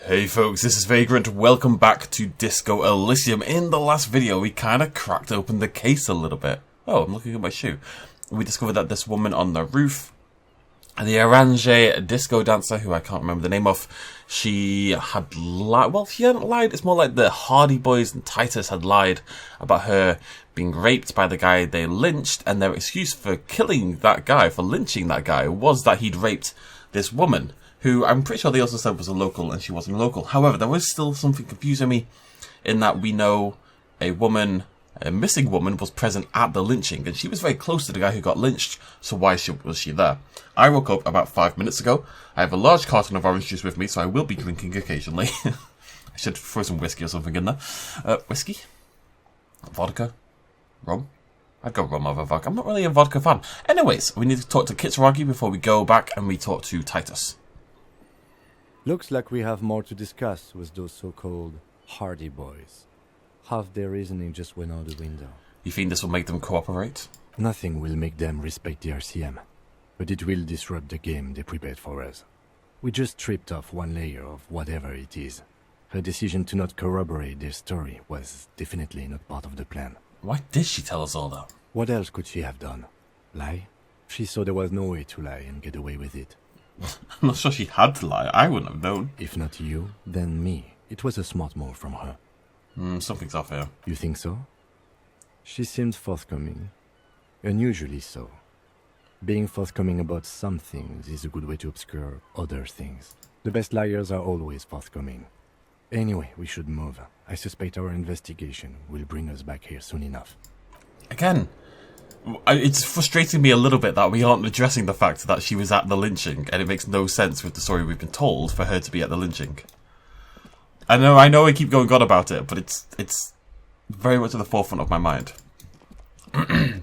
Hey folks, this is Vagrant. Welcome back to Disco Elysium. In the last video, we kind of cracked open the case a little bit. Oh, I'm looking at my shoe. We discovered that this woman on the roof, the Orange disco dancer, who I can't remember the name of, she had lied. Well, she hadn't lied. It's more like the Hardy Boys and Titus had lied about her being raped by the guy they lynched, and their excuse for killing that guy, for lynching that guy, was that he'd raped this woman, who I'm pretty sure they also said was a local, and she wasn't a local. However, there was still something confusing me in that we know a missing woman was present at the lynching, and she was very close to the guy who got lynched, so why was she there? I woke up about 5 minutes ago. I have a large carton of orange juice with me, so I will be drinking occasionally. I should throw some whiskey or something in there. Whiskey? Vodka? Rum? I'd go rum over vodka. I'm not really a vodka fan. Anyways, we need to talk to Kitsuragi before we go back and we talk to Titus. Looks like we have more to discuss with those so-called Hardy Boys. Half their reasoning just went out the window. You think this will make them cooperate? Nothing will make them respect the RCM, but it will disrupt the game they prepared for us. We just stripped off one layer of whatever it is. Her decision to not corroborate their story was definitely not part of the plan. Why did she tell us all that? What else could she have done? Lie? She saw there was no way to lie and get away with it. I'm not sure she had to lie. I wouldn't have known. If not you, then me. It was a smart move from her. Something's off here. You think so? She seemed forthcoming. Unusually so. Being forthcoming about some things is a good way to obscure other things. The best liars are always forthcoming. Anyway, we should move. I suspect our investigation will bring us back here soon enough. Again, it's frustrating me a little bit that we aren't addressing the fact that she was at the lynching, and it makes no sense with the story we've been told for her to be at the lynching. I know I keep going on about it, but it's very much at the forefront of my mind.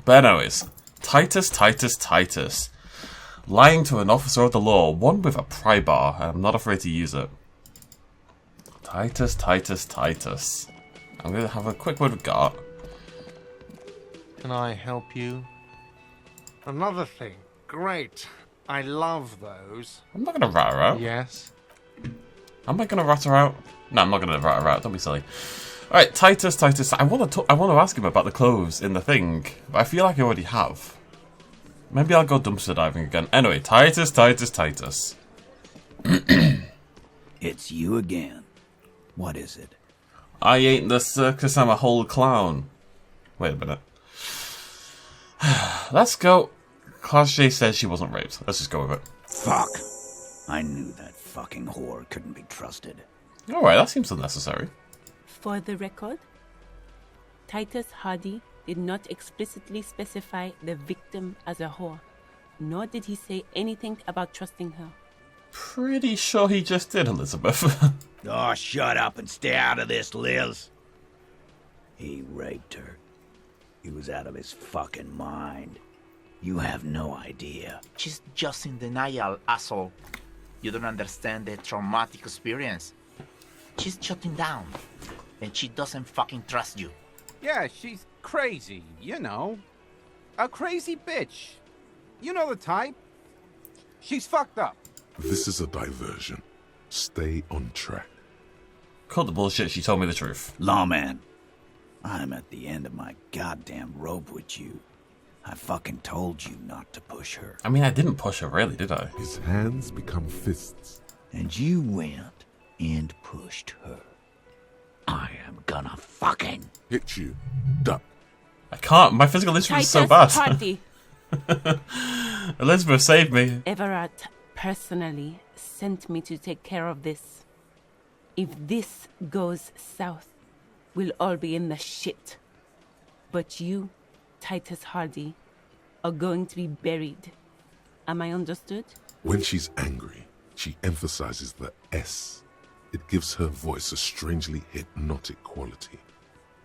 But anyways, Titus. Lying to an officer of the law, one with a pry bar, and I'm not afraid to use it. Titus. I'm going to have a quick word with Gart. Can I help you? Another thing. Great. I love those. I'm not going to rat her out. Yes. Am I going to rat her out? No, I'm not going to rat her out. Don't be silly. Alright, Titus. I want to ask him about the clothes in the thing, but I feel like I already have. Maybe I'll go dumpster diving again. Anyway, Titus. It's you again. What is it? I ain't the circus, I'm a whole clown. Wait a minute. Let's go. Klaasje says she wasn't raped. Let's just go with it. Fuck. I knew that fucking whore couldn't be trusted. Alright, that seems unnecessary. For the record, Titus Hardy did not explicitly specify the victim as a whore, nor did he say anything about trusting her. Pretty sure he just did, Elizabeth. Oh, shut up and stay out of this, Liz. He raped her. He was out of his fucking mind. You have no idea. She's just in denial, asshole. You don't understand the traumatic experience. She's shutting down, and she doesn't fucking trust you. Yeah, she's crazy, you know. A crazy bitch. You know the type. She's fucked up. This is a diversion. Stay on track. Cut the bullshit, she told me the truth. Lawman, I'm at the end of my goddamn rope with you. I fucking told you not to push her. I mean, I didn't push her, really, did I? His hands become fists. And you went and pushed her. I am gonna fucking Hit you. Duck. I can't. My physical history is so bad. Hardy. Elizabeth saved me. Everett personally sent me to take care of this. If this goes south, we'll all be in the shit. But you, Titus Hardy, are going to be buried. Am I understood? When she's angry, she emphasizes the S. It gives her voice a strangely hypnotic quality.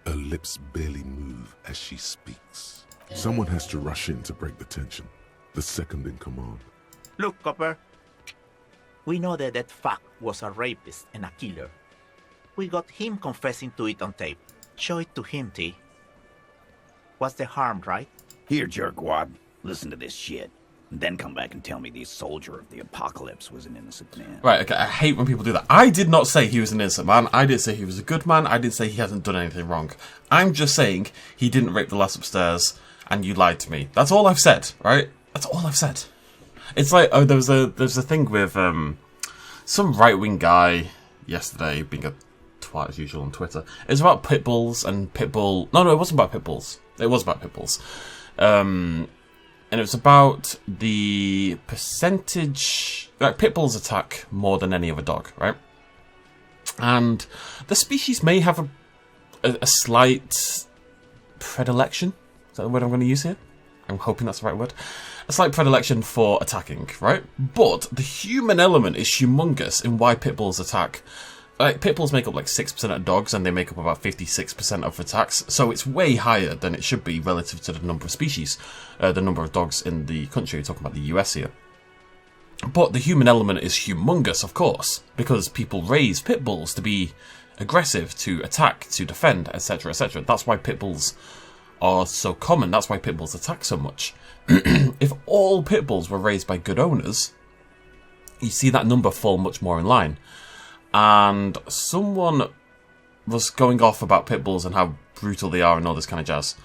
Her lips barely move as she speaks. Someone has to rush in to break the tension. The second in command. Look, Copper. We know that fuck was a rapist and a killer. We got him confessing to it on tape. Show it to him, T. What's the harm, right? Here, jerkwad. Listen to this shit. And then come back and tell me the soldier of the apocalypse was an innocent man. Right, okay, I hate when people do that. I did not say he was an innocent man. I didn't say he was a good man. I didn't say he hasn't done anything wrong. I'm just saying he didn't rape the lass upstairs and you lied to me. That's all I've said, right? That's all I've said. It's like, oh, there's a thing with some right-wing guy yesterday being a twat as usual on Twitter. It was about pit bulls and pitbull... No, it wasn't about pit bulls. It was about pit bulls. And it was about the percentage... Like, pit bulls attack more than any other dog, right? And the species may have a slight predilection. Is that the word I'm going to use here? I'm hoping that's the right word. A slight predilection for attacking, right? But the human element is humongous in why pit bulls attack. Like, pit bulls make up like 6% of dogs, and they make up about 56% of attacks. So it's way higher than it should be relative to the number of species, the number of dogs in the country. We're talking about the US here. But the human element is humongous, of course, because people raise pit bulls to be aggressive, to attack, to defend, etc., etc. That's why pit bulls are so common. That's why pit bulls attack so much. If all pit bulls were raised by good owners, you see that number fall much more in line. And someone was going off about pit bulls and how brutal they are and all this kind of jazz.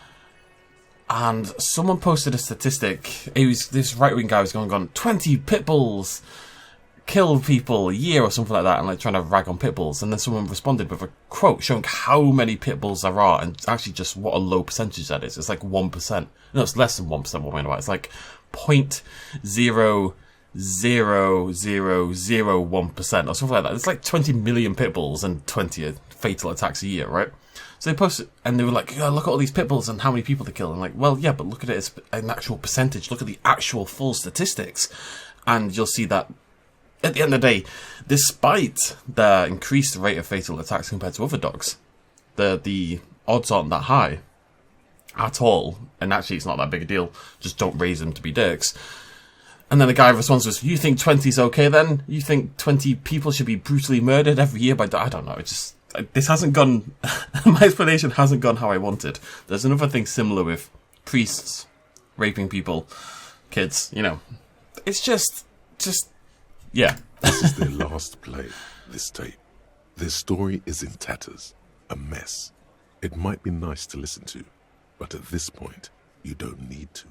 And someone posted a statistic. It was this right-wing guy was going on 20 pit bulls kill people a year or something like that, and like trying to rag on pit bulls. And then someone responded with a quote showing how many pit bulls there are, and actually just what a low percentage that is. It's like 1%. No, it's less than 1%. What I mean by it. It's like 0.00001% or something like that. It's like 20 million pit bulls and 20 fatal attacks a year, right? So they posted, and they were like, oh, look at all these pit bulls and how many people they kill. And like, well, yeah, but look at it as an actual percentage. Look at the actual full statistics. And you'll see that at the end of the day, despite the increased rate of fatal attacks compared to other dogs, the odds aren't that high at all. And actually, it's not that big a deal. Just don't raise them to be dicks. And then the guy responds with, you think 20 is okay then? You think 20 people should be brutally murdered every year by... I don't know, it just... This hasn't gone... my explanation hasn't gone how I wanted. There's another thing similar with priests raping people, kids, you know. It's just... Yeah. This is their last play, this tape. Their story is in tatters, a mess. It might be nice to listen to, but at this point, you don't need to.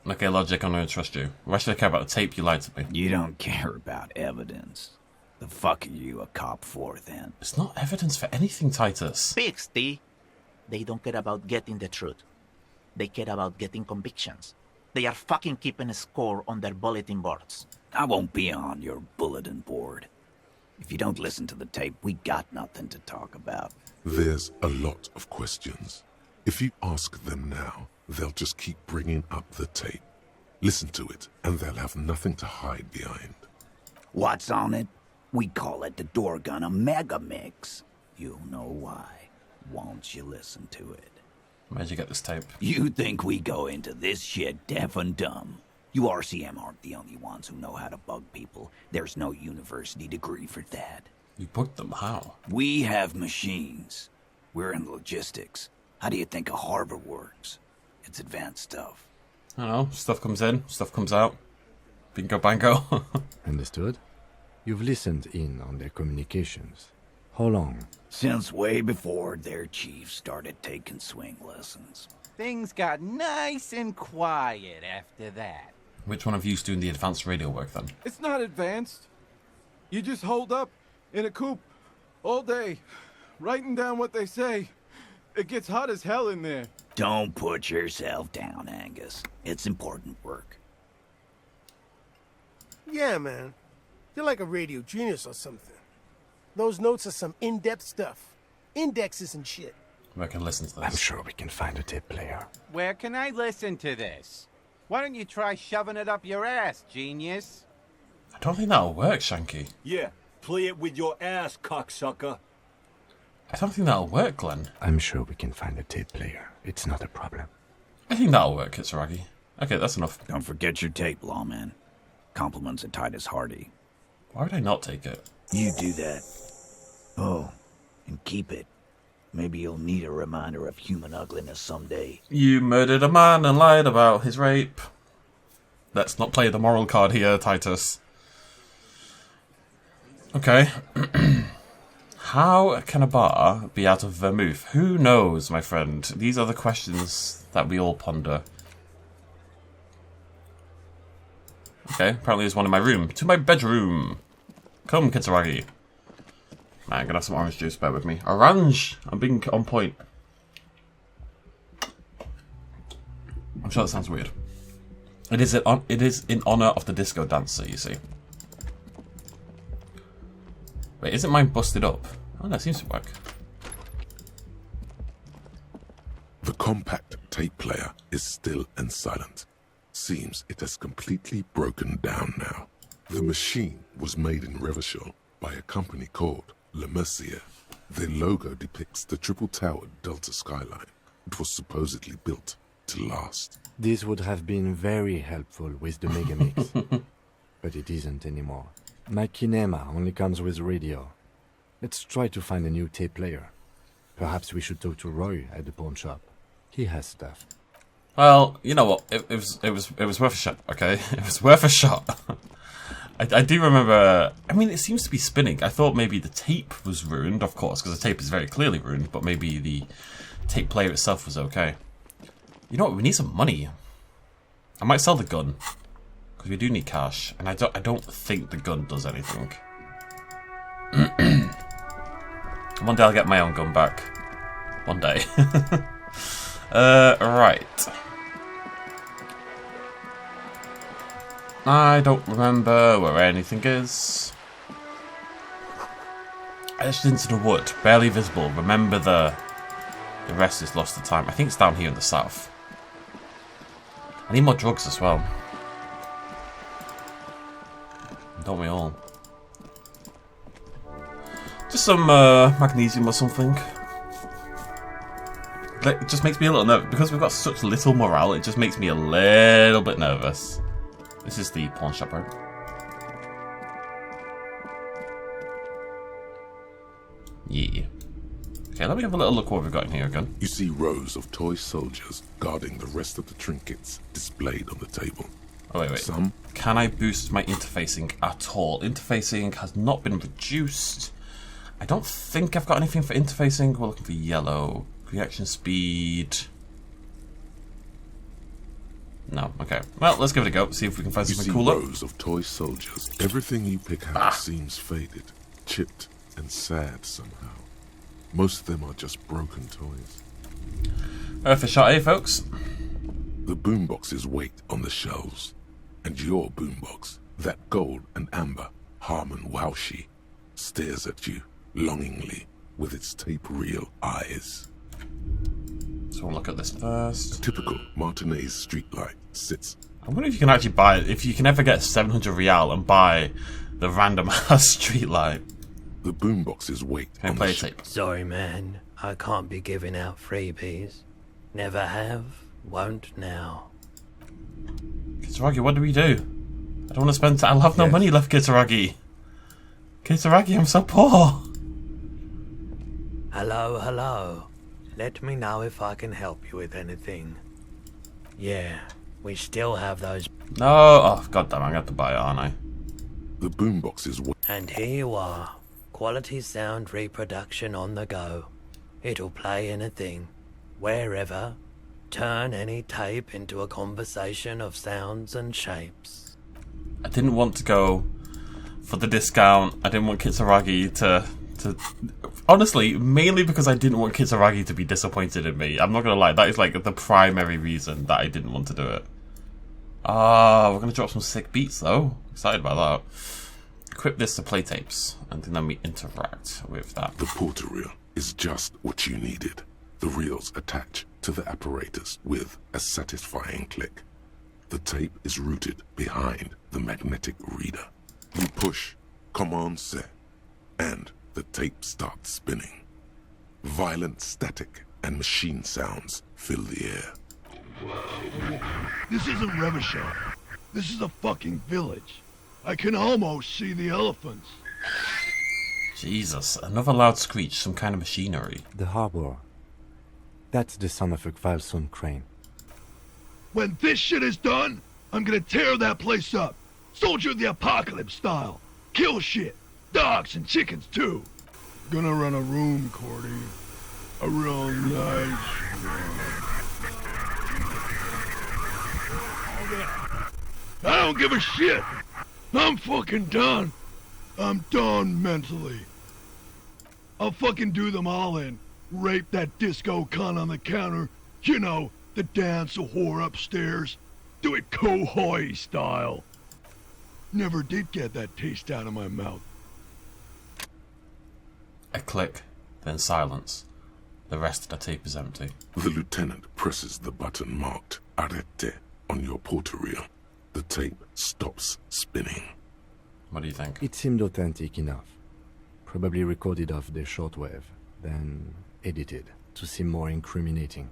Okay, Logic, I'm going to trust you. Why should I care about the tape? You lied to me. You don't care about evidence. The fuck are you a cop for, then? It's not evidence for anything, Titus. Pigs, T. They don't care about getting the truth. They care about getting convictions. They are fucking keeping a score on their bulletin boards. I won't be on your bulletin board. If you don't listen to the tape, we got nothing to talk about. There's a lot of questions. If you ask them now, they'll just keep bringing up the tape. Listen to it, and they'll have nothing to hide behind. What's on it? We call it the Dorgun a mega mix. You'll know why once you listen to it. Where'd you get this tape? You think we go into this shit deaf and dumb? You RCM aren't the only ones who know how to bug people. There's no university degree for that. You bugged them? How? We have machines. We're in logistics. How do you think a harbor works? It's advanced stuff. I don't know. Stuff comes in, stuff comes out. Bingo bango. Understood? You've listened in on their communications. How long? Since way before their chief started taking swing lessons. Things got nice and quiet after that. Which one of you's doing the advanced radio work then? It's not advanced. You just hold up in a coop all day, writing down what they say. It gets hot as hell in there. Don't put yourself down, Angus. It's important work. Yeah, man. You're like a radio genius or something. Those notes are some in-depth stuff. Indexes and shit. I can listen to this. I'm sure we can find a tape player. Where can I listen to this? Why don't you try shoving it up your ass, genius? I don't think that'll work, Shanky. Yeah, play it with your ass, cocksucker. I don't think that'll work, Glenn. I'm sure we can find a tape player. It's not a problem. I think that'll work, Kitsuragi. Okay, that's enough. Don't forget your tape, lawman. Compliments of Titus Hardy. Why would I not take it? You do that. Oh, and keep it. Maybe you'll need a reminder of human ugliness someday. You murdered a man and lied about his rape. Let's not play the moral card here, Titus. Okay. How can a bar be out of vermouth? Who knows, my friend? These are the questions that we all ponder. Okay, apparently there's one in my room. To my bedroom. Come, Kitsuragi. Man, I'm gonna have some orange juice, bear with me. Orange! I'm being on point. I'm sure that sounds weird. It is in honor of the disco dancer, you see. Wait, isn't mine busted up? Oh, that seems to work. The compact tape player is still and silent. Seems it has completely broken down now. The machine was made in Revachol by a company called Le Mercier. Their logo depicts the triple-towered Delta skyline. It was supposedly built to last. This would have been very helpful with the Megamix, but it isn't anymore. My Kinema only comes with radio. Let's try to find a new tape player. Perhaps we should talk to Roy at the pawn shop. He has stuff. Well, you know what? It was worth a shot. Okay, it was worth a shot. I do remember. I mean, it seems to be spinning. I thought maybe the tape was ruined, of course, because the tape is very clearly ruined. But maybe the tape player itself was okay. You know what? We need some money. I might sell the gun because we do need cash, and I don't think the gun does anything. One day I'll get my own gun back. One day. Right. I don't remember where anything is. Edged into the wood, barely visible. Remember the rest is lost to time. I think it's down here in the south. I need more drugs as well. Don't we all? Just some magnesium or something. It just makes me a little nervous. Because we've got such little morale, it just makes me a little bit nervous. This is the pawn shop, right? Yeah. Okay, let me have a little look what we've got in here again. You see rows of toy soldiers guarding the rest of the trinkets displayed on the table. Oh, wait. Some... Can I boost my interfacing at all? Interfacing has not been reduced. I don't think I've got anything for interfacing. We're looking for yellow. Reaction speed. No, okay. Well, let's give it a go. See if we can find something cooler. You see rows of toy soldiers. Everything you pick out seems faded, chipped, and sad somehow. Most of them are just broken toys. Earth a shot, eh, folks? The boomboxes wait on the shelves. And your boombox, that gold and amber Harman Waushi, stares at you longingly with its tape reel eyes. So we'll look at this first. A typical Martinez streetlight sits. I wonder if you can actually buy it. If you can ever get 700 real and buy the random ass streetlight. The boomboxes wait on play tape. Sorry, man. I can't be giving out freebies. Never have, won't now. Kitsuragi, what do we do? I don't want to spend. I'll have no money left, Kitsuragi. Kitsuragi, I'm so poor. Hello, hello. Let me know if I can help you with anything. Yeah, we still have those. No, oh goddamn! I'm gonna have to buy it, aren't I? The boomboxes. And here you are, quality sound reproduction on the go. It'll play anything, wherever. Turn any tape into a conversation of sounds and shapes. I didn't want to go for the discount. I didn't want Kitsuragi to honestly, mainly because I didn't want Kitsuragi to be disappointed in me. I'm not gonna lie, that is like the primary reason that I didn't want to do it. We're gonna drop some sick beats though. Excited about that. Equip this to play tapes, and then we interact with that. The porter reel is just what you needed. The reels attach to the apparatus with a satisfying click. The tape is routed behind the magnetic reader. You push command set, and the tape starts spinning. Violent static and machine sounds fill the air. This isn't Revachol. This is a fucking village. I can almost see the elephants. Jesus, another loud screech, some kind of machinery. The harbor. That's the son of a Kvalson crane. When this shit is done, I'm gonna tear that place up. Soldier of the apocalypse style. Kill shit. Dogs and chickens too. Gonna run a room, Cordy. A real nice I don't give a shit. I'm fucking done. I'm done mentally. I'll fucking do them all in. Rape that disco cunt on the counter. You know, the dance a whore upstairs. Do it Kohoi style. Never did get that taste out of my mouth. A click, then silence. The rest of the tape is empty. The lieutenant presses the button marked Arrête on your porterille. The tape stops spinning. What do you think? It seemed authentic enough. Probably recorded off the shortwave, then edited to seem more incriminating.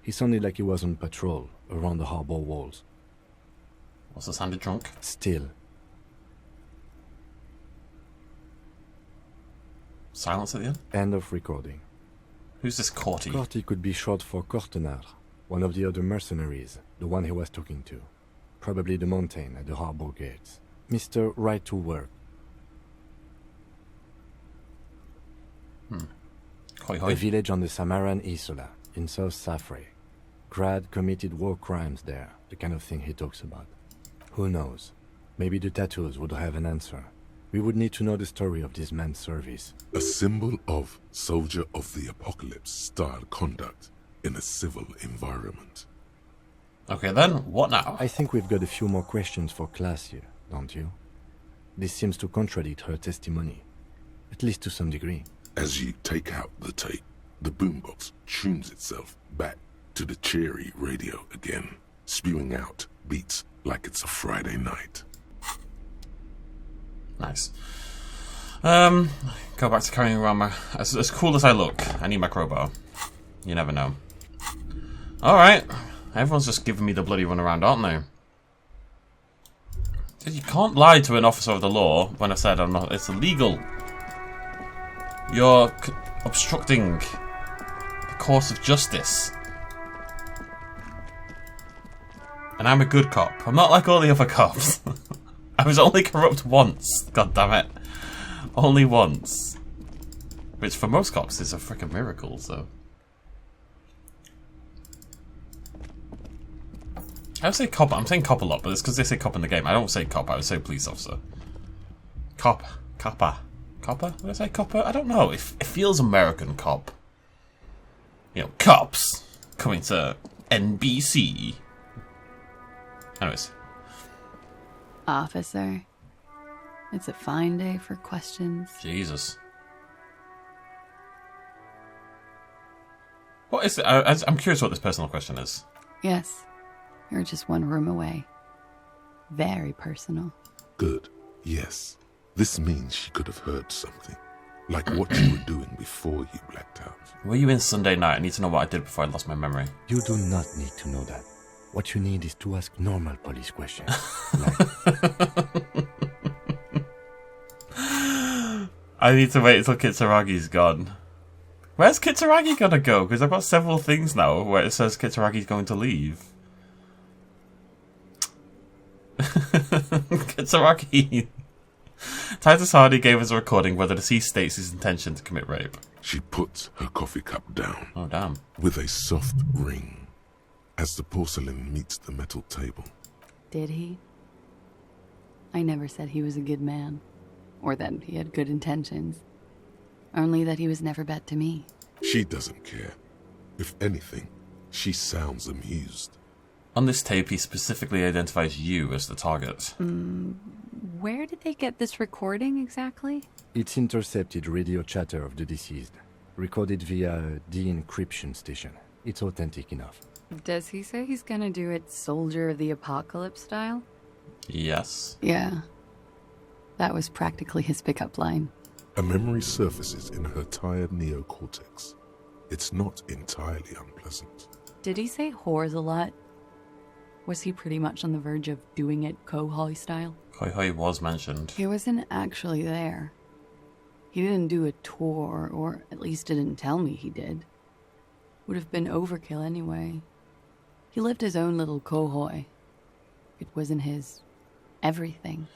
He sounded like he was on patrol around the harbor walls. Also sounded drunk? Still. Silence at the end? End of recording. Who's this Corty? Corty could be short for Cortenard, one of the other mercenaries, the one he was talking to. Probably the mountain at the harbor gates. Mr. Right to Work. Hoi hoi. A village on the Samaran Isola, in South Safre. Grad committed war crimes there, the kind of thing he talks about. Who knows? Maybe the tattoos would have an answer. We would need to know the story of this man's service. A symbol of soldier of the apocalypse style conduct in a civil environment. Okay then, what now? I think we've got a few more questions for Klaasje, don't you? This seems to contradict her testimony, at least to some degree. As you take out the tape, the boombox tunes itself back to the cheery radio again, spewing out beats like it's a Friday night. Nice. Go back to carrying around my... As cool as I look, I need my crowbar. You never know. Alright. Everyone's just giving me the bloody runaround, aren't they? You can't lie to an officer of the law when I said I'm not... It's illegal. You're obstructing the course of justice. And I'm a good cop. I'm not like all the other cops. I was only corrupt once. God damn it. Only once. Which for most cops is a freaking miracle, so... I would say cop. I'm saying cop a lot, but it's because they say cop in the game. I don't say cop, I would say police officer. Cop. Copper. Copper? Would I say copper? I don't know. It feels American cop. You know, cops coming to NBC. Anyways. Officer, it's a fine day for questions. Jesus. What is it? I'm curious what this personal question is. Yes, you're just one room away. Very personal. Good. Yes. This means she could have heard something. Like what you were doing before you blacked out. Were you in Sunday night? I need to know what I did before I lost my memory. You do not need to know that. What you need is to ask normal police questions. I need to wait until Kitsaragi's gone. Where's Kitsaragi gonna go? Because I've got several things now where it says Kitsaragi's going to leave. Kitsaragi. Titus Hardy gave us a recording where the deceased states his intention to commit rape. She puts her coffee cup down. Oh, damn. With a soft ring. As the porcelain meets the metal table. Did he? I never said he was a good man. Or that he had good intentions. Only that he was never bad to me. She doesn't care. If anything, she sounds amused. On this tape, he specifically identifies you as the target. Where did they get this recording exactly? It's intercepted radio chatter of the deceased. Recorded via a de-encryption station. It's authentic enough. Does he say he's gonna do it Soldier of the Apocalypse style? Yes. Yeah. That was practically his pickup line. A memory surfaces in her tired neocortex. It's not entirely unpleasant. Did he say whores a lot? Was he pretty much on the verge of doing it Kohoi style? Kohoi was mentioned. He wasn't actually there. He didn't do a tour, or at least didn't tell me he did. Would have been overkill anyway. He lived his own little Kohoi. It wasn't his everything.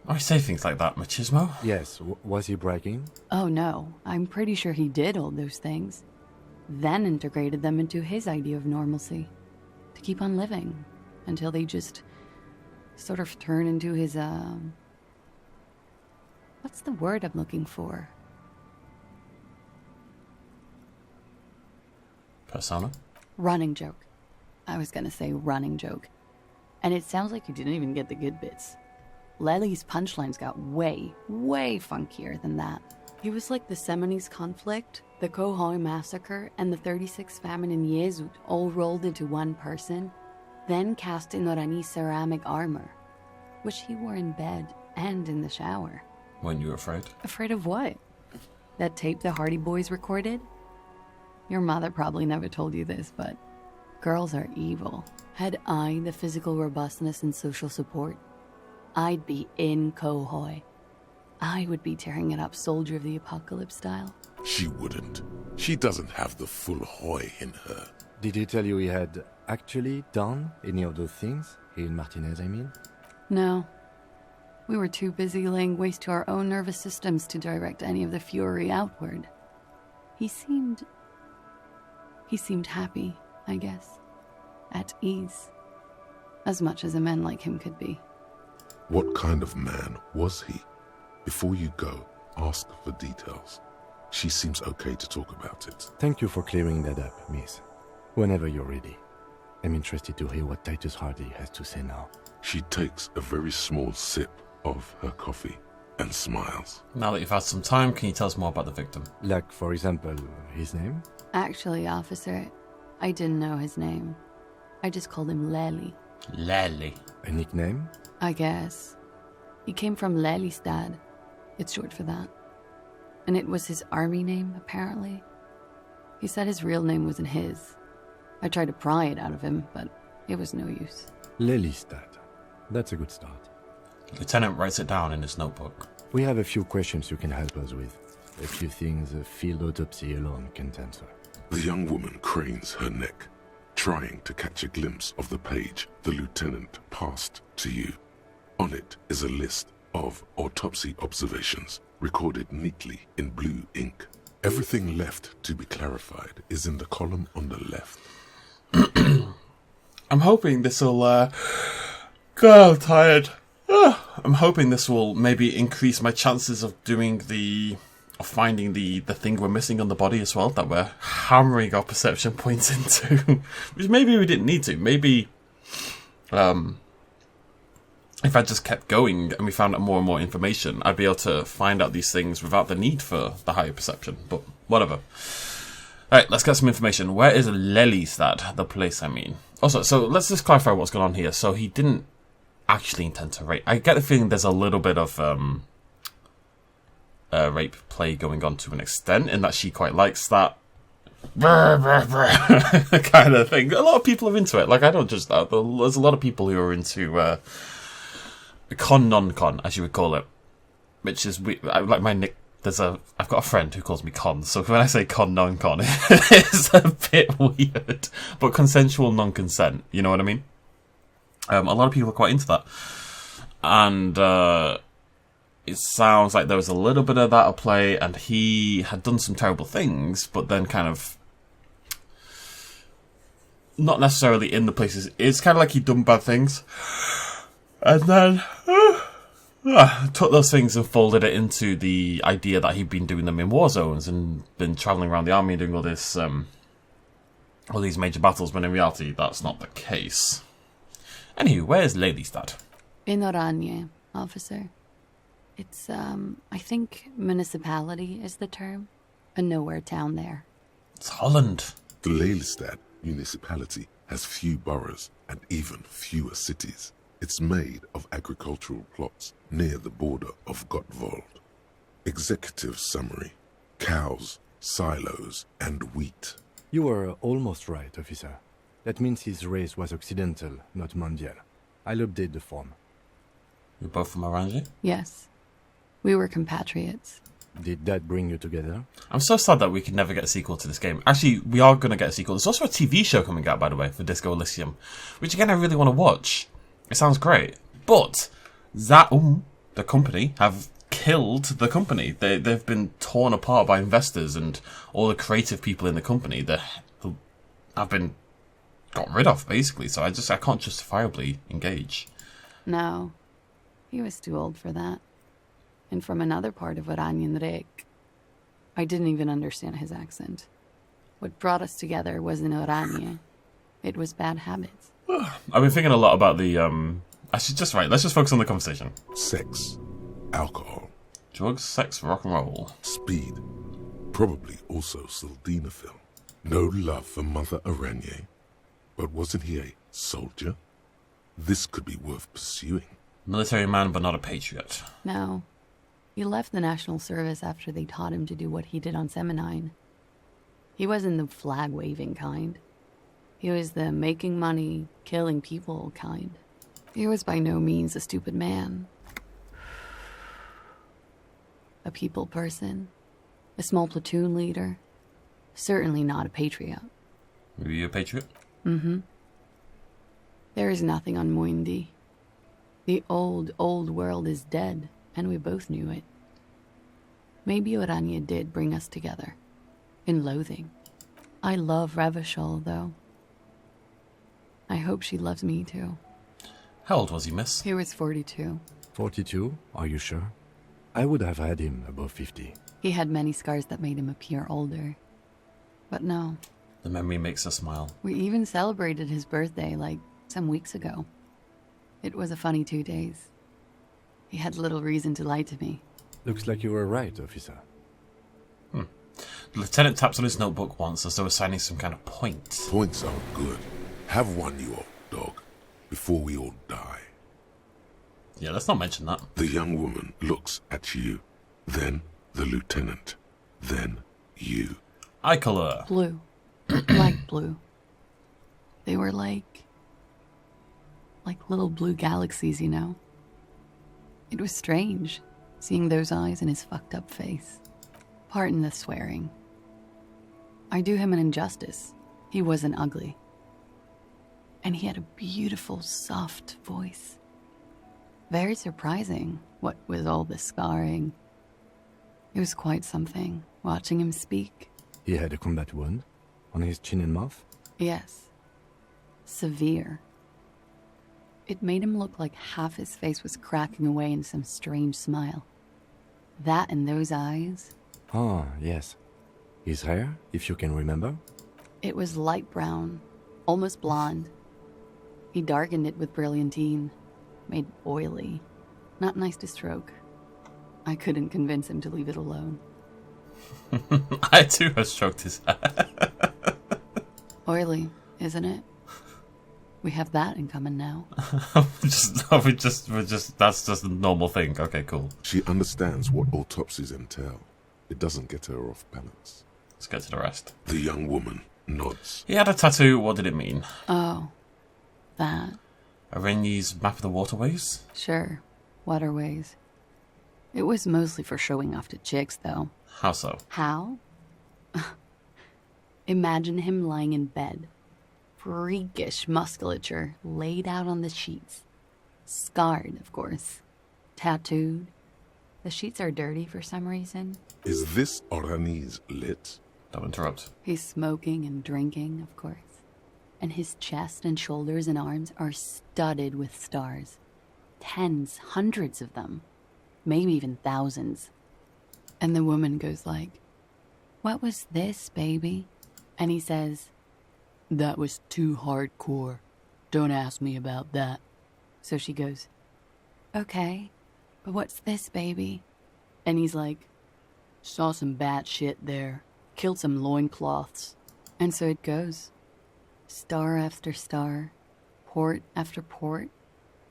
I say things like that, machismo. Yes, was he bragging? Oh no, I'm pretty sure he did all those things. Then integrated them into his idea of normalcy. To keep on living. Until they just sort of turn into his, what's the word I'm looking for? Persona? Running joke. I was gonna say running joke. And it sounds like you didn't even get the good bits. Lely's punchlines got way, way funkier than that. He was like the Seminese conflict, the Kohoi massacre, and the 36 famine in Yezud all rolled into one person, then cast in Orani ceramic armor, which he wore in bed and in the shower. Weren't you afraid? Afraid of what? That tape the Hardy Boys recorded? Your mother probably never told you this, but girls are evil. Had I the physical robustness and social support, I'd be in Kohoi. I would be tearing it up Soldier of the Apocalypse style. She wouldn't. She doesn't have the full Hoy in her. Did he tell you he had actually done any of those things? He and Martinez, I mean? No. We were too busy laying waste to our own nervous systems to direct any of the fury outward. He seemed happy, I guess. At ease. As much as a man like him could be. What kind of man was he? Before you go, ask for details. She seems okay to talk about it. Thank you for clearing that up, miss. Whenever you're ready. I'm interested to hear what Titus Hardy has to say now. She takes a very small sip of her coffee and smiles. Now that you've had some time, can you tell us more about the victim? Like, for example, his name? Actually, officer, I didn't know his name. I just called him Lely. Lely. A nickname? I guess. He came from Lelystad. It's short for that. And it was his army name, apparently. He said his real name wasn't his. I tried to pry it out of him, but it was no use. Lelystad. That's a good start. Lieutenant writes it down in his notebook. We have a few questions you can help us with. A few things a field autopsy alone can't answer. The young woman cranes her neck, trying to catch a glimpse of the page the lieutenant passed to you. On it is a list of autopsy observations, recorded neatly in blue ink. Everything left to be clarified is in the column on the left. I'm hoping this will, God, I'm tired. I'm hoping this will maybe increase my chances of finding the thing we're missing on the body as well, that we're hammering our perception points into. Which maybe we didn't need to. Maybe, if I just kept going and we found out more and more information, I'd be able to find out these things without the need for the higher perception. But whatever. Alright, let's get some information. Where is Lelystad? The place, I mean. Also, so let's just clarify what's going on here. So he didn't actually intend to rape. I get the feeling there's a little bit of rape play going on to an extent, in that she quite likes that kind of thing. A lot of people are into it. Like, I don't just that. There's a lot of people who are into con non-con, as you would call it, which is like my nick. I've got a friend who calls me con, so when I say con non-con, it's a bit weird, but consensual non-consent. You know what I mean? A lot of people are quite into that, and it sounds like there was a little bit of that at play, and he had done some terrible things, but then kind of not necessarily in the places. It's kind of like he'd done bad things, and then took those things and folded it into the idea that he'd been doing them in war zones and been traveling around the army and doing all this, all these major battles, when in reality that's not the case. Anywho, where's Lelystad? In Oranje, officer. It's, I think municipality is the term. A nowhere town there. It's Holland. The Lelystad municipality has few boroughs and even fewer cities. It's made of agricultural plots near the border of Gottwald. Executive summary: cows, silos, and wheat. You were almost right, officer. That means his race was occidental, not mondial. I'll update the form. You're both from Oranje? Yes. We were compatriots. Did that bring you together? I'm so sad that we could never get a sequel to this game. Actually, we are going to get a sequel. There's also a TV show coming out, by the way, for Disco Elysium, which again I really want to watch. It sounds great. But the company, have killed the company. They've been torn apart by investors, and all the creative people in the company that have been got rid of, basically. So I can't justifiably engage. No, he was too old for that. And from another part of Oranjenrek, I didn't even understand his accent. What brought us together wasn't Oranje. It was bad habits. I've been thinking a lot about the, let's just focus on the conversation. Sex, alcohol, drugs, sex, rock and roll, speed, probably also sildenafil. No love for Mother Oranje, but wasn't he a soldier? This could be worth pursuing. Military man, but not a patriot. No. He left the National Service after they taught him to do what he did on Seminine. He wasn't the flag-waving kind. He was the making money, killing people kind. He was by no means a stupid man. A people person. A small platoon leader. Certainly not a patriot. Were you a patriot? Mm-hmm. There is nothing on Muindi. The old world is dead, and we both knew it. Maybe Oranje did bring us together. In loathing. I love Revachol, though. I hope she loves me, too. How old was he, miss? He was 42. 42? Are you sure? I would have had him above 50. He had many scars that made him appear older. But no. The memory makes us smile. We even celebrated his birthday, like, some weeks ago. It was a funny 2 days. He had little reason to lie to me. Looks like you were right, officer. The lieutenant taps on his notebook once as though assigning some kind of point. Points are good. Have one, you old dog, before we all die. Yeah, let's not mention that. The young woman looks at you, then the lieutenant, then you. Eye color. Blue. Light blue. They were like little blue galaxies, you know? It was strange, seeing those eyes in his fucked up face. Pardon the swearing. I do him an injustice. He wasn't ugly. And he had a beautiful, soft voice. Very surprising, what with all the scarring. It was quite something, watching him speak. He had a combat wound on his chin and mouth? Yes. Severe. It made him look like half his face was cracking away in some strange smile. That and those eyes. Ah, yes. His hair, if you can remember? It was light brown, almost blonde. He darkened it with brilliantine, made oily. Not nice to stroke. I couldn't convince him to leave it alone. I too have stroked his hair. Oily, isn't it? We have that in common now. We're just, that's just a normal thing. Okay, cool. She understands what autopsies entail. It doesn't get her off balance. Let's get to the rest. The young woman nods. He had a tattoo. What did it mean? Oh, that. Oranje's map of the waterways? Sure, waterways. It was mostly for showing off to chicks, though. How so? How? Imagine him lying in bed. Freakish musculature laid out on the sheets. Scarred, of course. Tattooed. The sheets are dirty for some reason. Is this Oranje's lit? Don't interrupt. He's smoking and drinking, of course. And his chest and shoulders and arms are studded with stars. Tens, hundreds of them. Maybe even thousands. And the woman goes like, "What was this, baby?" And he says, "That was too hardcore. Don't ask me about that." So she goes, "Okay, but what's this, baby?" And he's like, "Saw some bat shit there. Killed some loincloths." And so it goes. Star after star. Port after port.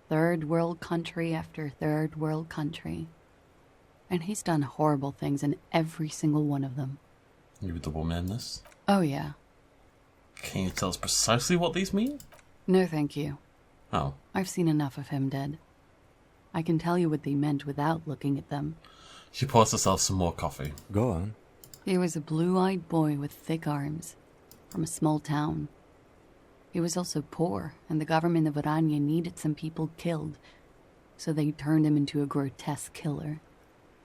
Third world country after third world country. And he's done horrible things in every single one of them. You with the woman in this? Oh, yeah. Can you tell us precisely what these mean? No, thank you. Oh. I've seen enough of him dead. I can tell you what they meant without looking at them. She pours herself some more coffee. Go on. He was a blue-eyed boy with thick arms, from a small town. He was also poor, and the government of Oranje needed some people killed, so they turned him into a grotesque killer.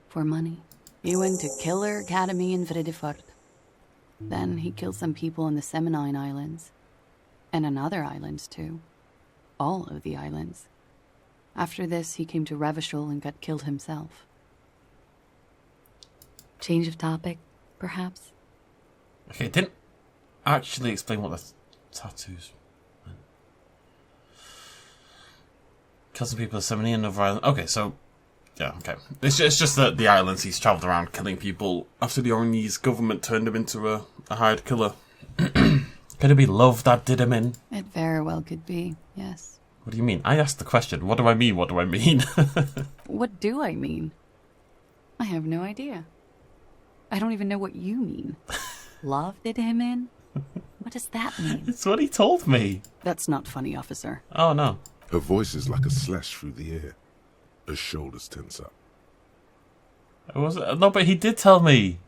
For money. He went to Killer Academy in Vredefort. Then he killed some people in the Seminine Islands. And on other islands, too. All of the islands. After this, he came to Revachol and got killed himself. Change of topic, perhaps? Okay, it didn't actually explain what the tattoos meant. Kill some people in 70 and another island. Okay, so... yeah, okay. It's just that the islands he's travelled around killing people after the Orangese government turned him into a hired killer. Could it be love that did him in? It very well could be, yes. What do you mean? I asked the question. What do I mean? What do I mean? What do I mean? I have no idea. I don't even know what you mean. Love did him in? What does that mean? It's what he told me. That's not funny, officer. Oh, no. Her voice is like a slash through the air. Her shoulders tense up. No, but he did tell me.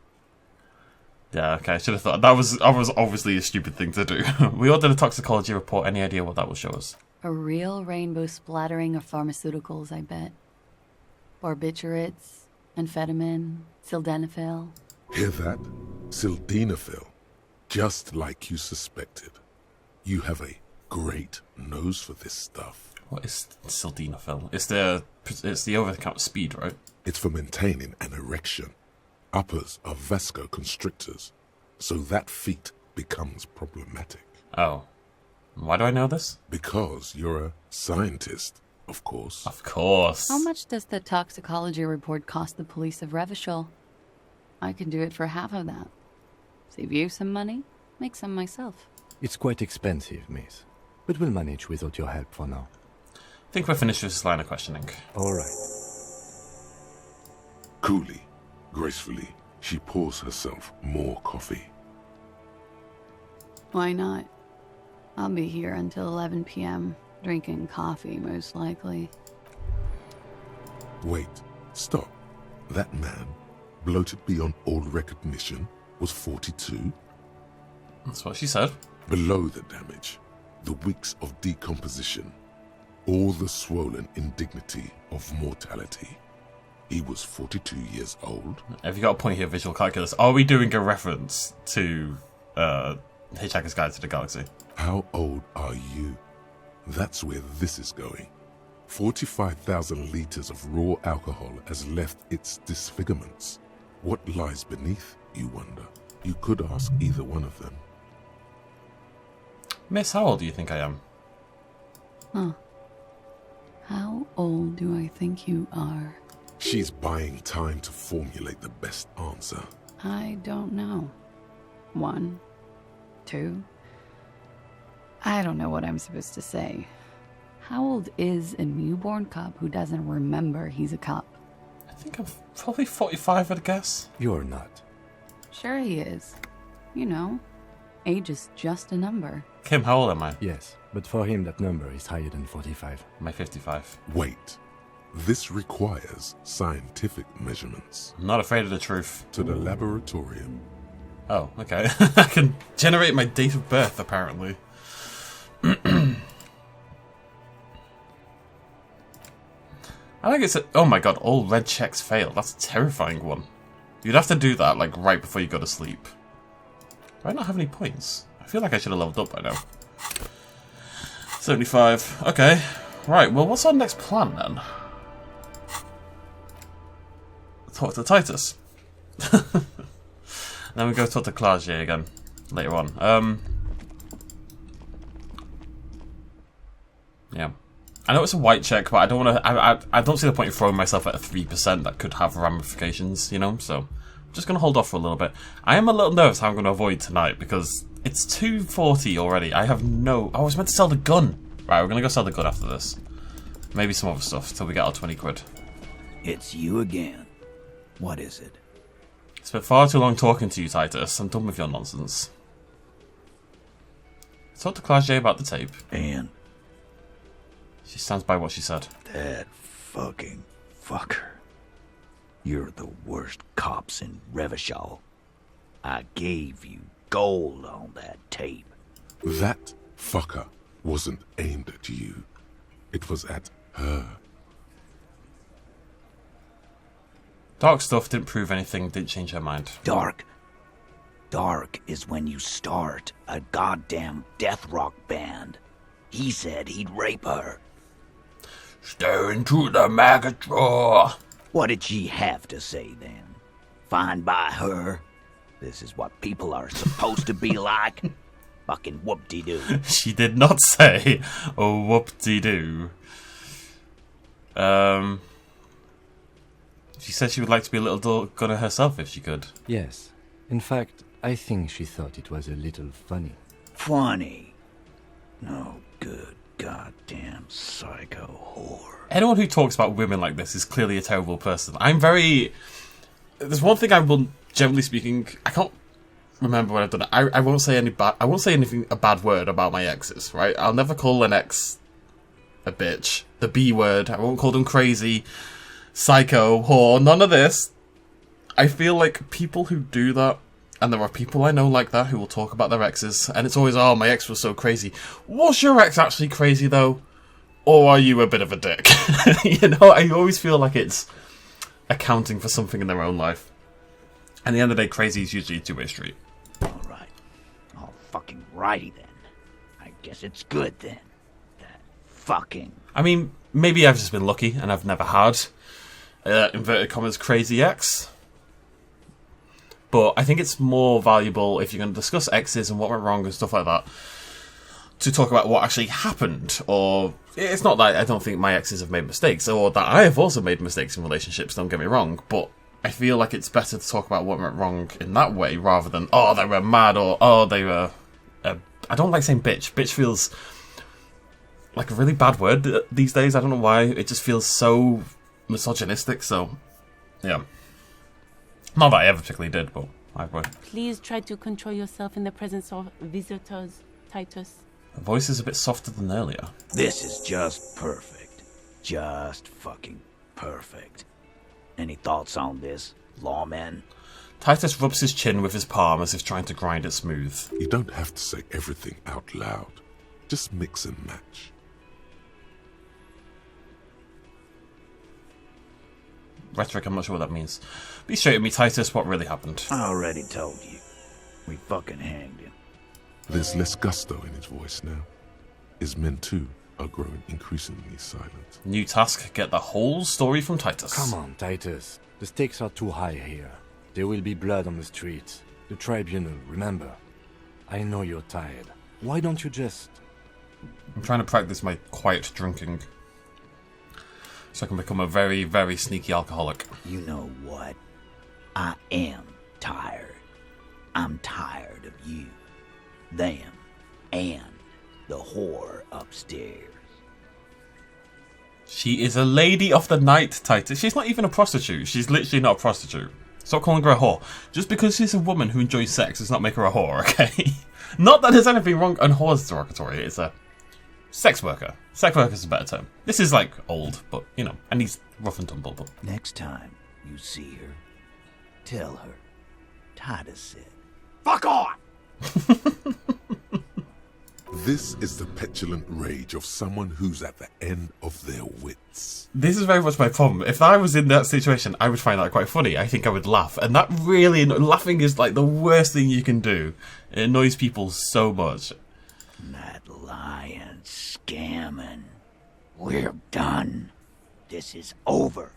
Yeah, okay, I should have thought. That was obviously a stupid thing to do. We all did a toxicology report. Any idea what that will show us? A real rainbow splattering of pharmaceuticals, I bet. Barbiturates, amphetamine, sildenafil. Hear that? Sildenafil. Just like you suspected. You have a great nose for this stuff. What is sildenafil? It's the over-the-counter speed, right? It's for maintaining an erection. Uppers are vasoconstrictors, so that feat becomes problematic. Oh. Why do I know this? Because you're a scientist, of course. Of course. How much does the toxicology report cost the police of Revachol? I could do it for half of that. Save you some money, make some myself. It's quite expensive, miss. But we'll manage without your help for now. I think we're finished with this line of questioning. All right. Coolly, gracefully, she pours herself more coffee. Why not? I'll be here until 11 p.m., drinking coffee, most likely. Wait, stop. That man, bloated beyond all recognition, was 42? That's what she said. Below the damage, the weeks of decomposition, all the swollen indignity of mortality. He was 42 years old. Have you got a point here, visual calculus? Are we doing a reference to Hitchhiker's Guide to the Galaxy? How old are you? That's where this is going. 45,000 litres of raw alcohol has left its disfigurements. What lies beneath, you wonder? You could ask either one of them. Miss, how old do you think I am? Huh. How old do I think you are? She's buying time to formulate the best answer. I don't know. 1, 2. I don't know what I'm supposed to say. How old is a newborn cop who doesn't remember he's a cop? I think I'm probably 45, I'd guess. You're not. Sure he is. You know, age is just a number. Kim, how old am I? Yes, but for him that number is higher than 45. Am I 55? Wait. This requires scientific measurements. I'm not afraid of the truth. To the laboratorium. Oh, okay. I can generate my date of birth, apparently. I think it's oh my god, all red checks fail. That's a terrifying one. You'd have to do that, like, right before you go to sleep. Do I not have any points? I feel like I should have leveled up by now. 75. Okay. Right, well, what's our next plan, then? Talk to Titus. Then we go talk to Klaasje again later on. Yeah, I know it's a white check, but I don't want to. I don't see the point of throwing myself at a 3% that could have ramifications, you know. So I'm just gonna hold off for a little bit. I am a little nervous how I'm gonna avoid tonight because it's 2:40 already. I have no. I was meant to sell the gun. Right, we're gonna go sell the gun after this. Maybe some other stuff till we get our 20 quid. It's you again. What is it? Spent far too long talking to you, Titus. I'm done with your nonsense. Talk to Klaasje about the tape. And? She stands by what she said. That fucking fucker. You're the worst cops in Revachol. I gave you gold on that tape. That Fucker wasn't aimed at you. It was at her. Dark stuff didn't prove anything, didn't change her mind. Dark. Dark is when you start a goddamn death rock band. He said he'd rape her. Stare into the maggot drawer. What did she have to say then? Fine by her? This is what people are supposed to be like? Fucking whoop-de-doo. She did not say, oh, whoop-de-doo. She said she would like to be a little gunner herself if she could. Yes. In fact, I think she thought it was a little funny. Funny? No good goddamn psycho whore. Anyone who talks about women like this is clearly a terrible person. There's one thing I will, generally speaking, I can't remember what I've done. I won't say anything a bad word about my exes, right? I'll never call an ex a bitch. The B word. I won't call them crazy, psycho, whore, none of this. I feel like people who do that, and there are people I know like that who will talk about their exes, and it's always, oh, my ex was so crazy. Was your ex actually crazy, though? Or are you a bit of a dick? You know, I always feel like it's accounting for something in their own life. And at the end of the day, crazy is usually a two-way street. Alright. All fucking righty then. I guess it's good then. That fucking... I mean, maybe I've just been lucky and I've never had, inverted commas, crazy ex. But I think it's more valuable if you're going to discuss exes and what went wrong and stuff like that, to talk about what actually happened. Or it's not that I don't think my exes have made mistakes, or that I have also made mistakes in relationships, don't get me wrong, but I feel like it's better to talk about what went wrong in that way rather than, oh, they were mad, or oh, they were... I don't like saying bitch. Bitch feels like a really bad word these days. I don't know why. It just feels so misogynistic, so yeah. Not that I ever particularly did, but I would. Please try to control yourself in the presence of visitors, Titus. The voice is a bit softer than earlier. This is just perfect. Just fucking perfect. Any thoughts on this, lawman? Titus rubs his chin with his palm as if trying to grind it smooth. You don't have to say everything out loud. Just mix and match. Rhetoric, I'm not sure what that means. Be straight with me, Titus. What really happened? I already told you. We fucking hanged him. There's less gusto in his voice now. His men, too, are growing increasingly silent. New task, get the whole story from Titus. Come on, Titus. The stakes are too high here. There will be blood on the streets. The tribunal, remember. I know you're tired. Why don't you just... I'm trying to practice my quiet drinking, so I can become a very, very sneaky alcoholic. You know what? I am tired. I'm tired of you, them, and the whore upstairs. She is a lady of the night, Titus. She's not even a prostitute. She's literally not a prostitute. Stop calling her a whore. Just because she's a woman who enjoys sex does not make her a whore, okay? Not that there's anything wrong, and whore is derogatory. It's a sex worker. Sex worker is a better term. This is, like, old, but, you know, and he's rough and tumble, but... Next time you see her, tell her Titus said, "Fuck on!" This is the petulant rage of someone who's at the end of their wits. This is very much my problem. If I was in that situation, I would find that quite funny. I think I would laugh. And that really... Laughing is, like, the worst thing you can do. It annoys people so much. That lying, scamming. We're done. This is over.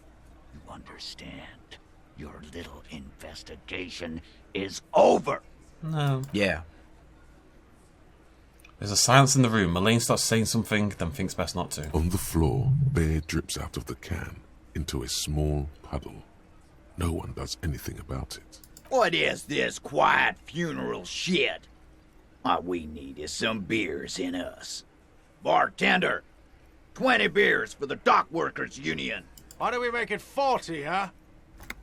You understand? Your little investigation is over. No. Yeah. There's a silence in the room. Elaine starts saying something, then thinks best not to. On the floor, beer drips out of the can into a small puddle. No one does anything about it. What is this quiet funeral shit? What we need is some beers in us. Bartender, 20 beers for the Dock Workers Union. Why do we make it 40, huh?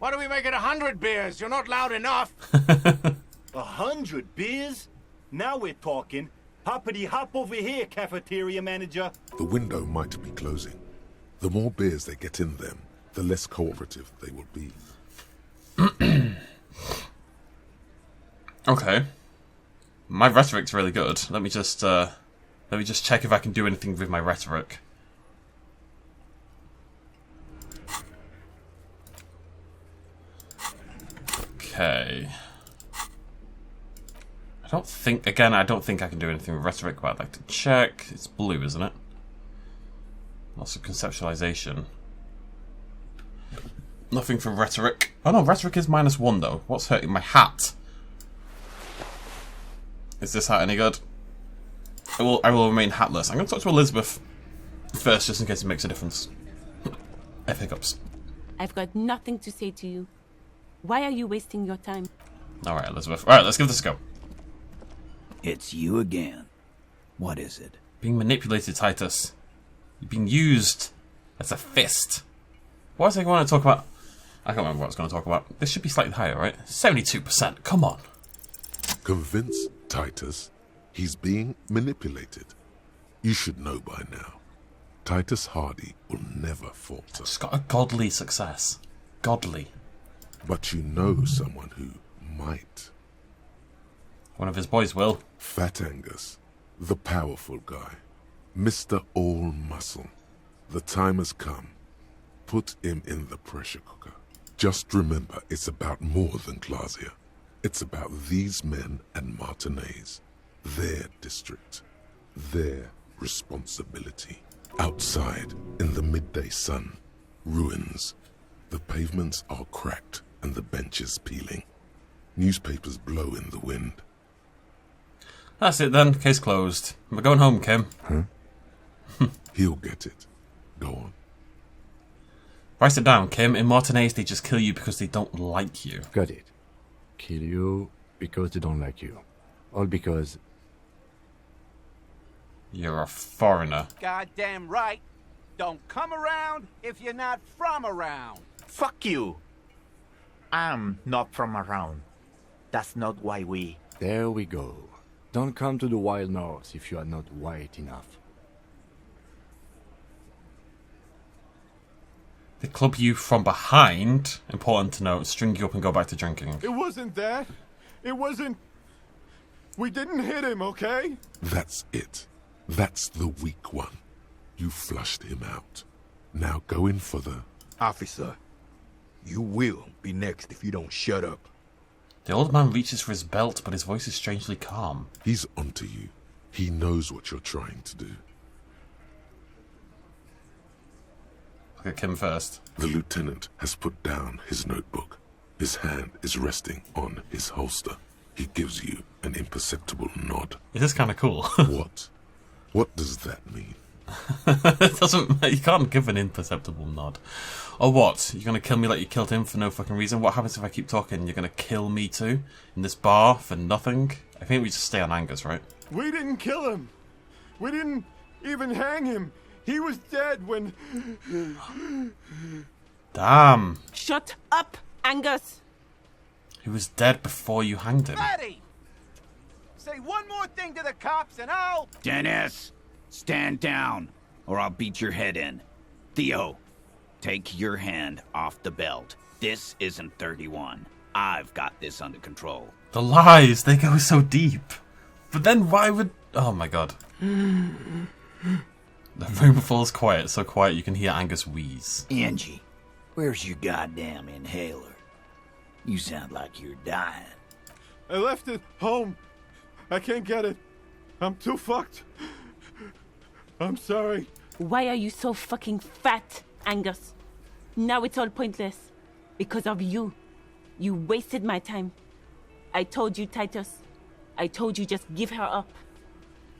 Why do we make it 100 beers? You're not loud enough. 100 beers? Now we're talking. Hoppity hop over here, cafeteria manager. The window might be closing. The more beers they get in them, the less cooperative they will be. Okay. My rhetoric's really good. Let me just Let me just check if I can do anything with my rhetoric. Okay. I don't think I can do anything with rhetoric, but I'd like to check. It's blue, isn't it? Lots of conceptualization. Nothing for rhetoric. Oh no, rhetoric is -1 though. What's hurting? My hat. Is this hat any good? I will remain hatless. I'm going to talk to Elizabeth first, just in case it makes a difference. I have hiccups. I've got nothing to say to you. Why are you wasting your time? Alright, Elizabeth. Alright, let's give this a go. It's you again. What is it? Being manipulated, Titus. You're being used as a fist. What was I going to talk about? I can't remember what I was going to talk about. This should be slightly higher, right? 72%. Come on. Convince Titus he's being manipulated. You should know by now. Titus Hardy will never falter. It's got a godly success. Godly. But you know someone who might. One of his boys will. Fat Angus, the powerful guy. Mr. All Muscle. The time has come. Put him in the pressure cooker. Just remember, it's about more than Klaasje. It's about these men and Martinez. Their district. Their responsibility. Outside, in the midday sun, ruins. The pavements are cracked and the benches peeling. Newspapers blow in the wind. That's it then. Case closed. We're going home, Kim. Huh? He'll get it. Go on. Write it down, Kim. In Martinez, they just kill you because they don't like you. Got it. Kill you because they don't like you. All because... You're a foreigner. Goddamn right. Don't come around if you're not from around. Fuck you. I'm not from around. That's not why we... There we go. Don't come to the wild north if you are not white enough. They club you from behind. Important to note. String you up and go back to drinking. It wasn't that. It wasn't... We didn't hit him, okay? That's it. That's the weak one. You flushed him out. Now go in for the... Officer, you will be next if you don't shut up. The old man reaches for his belt, but his voice is strangely calm. He's onto you. He knows what you're trying to do. Look at Kim first. The lieutenant has put down his notebook. His hand is resting on his holster. He gives you an imperceptible nod. It is kind of cool. What? What does that mean? It doesn't. You can't give an imperceptible nod. Or what? You're gonna kill me like you killed him for no fucking reason? What happens if I keep talking? You're gonna kill me too? In this bar for nothing? I think we just stay on Angus, right? We didn't kill him. We didn't even hang him. He was dead when... Damn. Shut up, Angus. He was dead before you hanged him. Maddie! Say one more thing to the cops and I'll... Dennis, stand down, or I'll beat your head in. Theo, take your hand off the belt. This isn't 31. I've got this under control. The lies, they go so deep. But then why would... Oh my god. The room falls quiet, so quiet you can hear Angus wheeze. Angie, where's your goddamn inhaler? You sound like you're dying. I left it home. I can't get it. I'm too fucked. I'm sorry. Why are you so fucking fat, Angus? Now it's all pointless. Because of you. You wasted my time. I told you, Titus. I told you just give her up.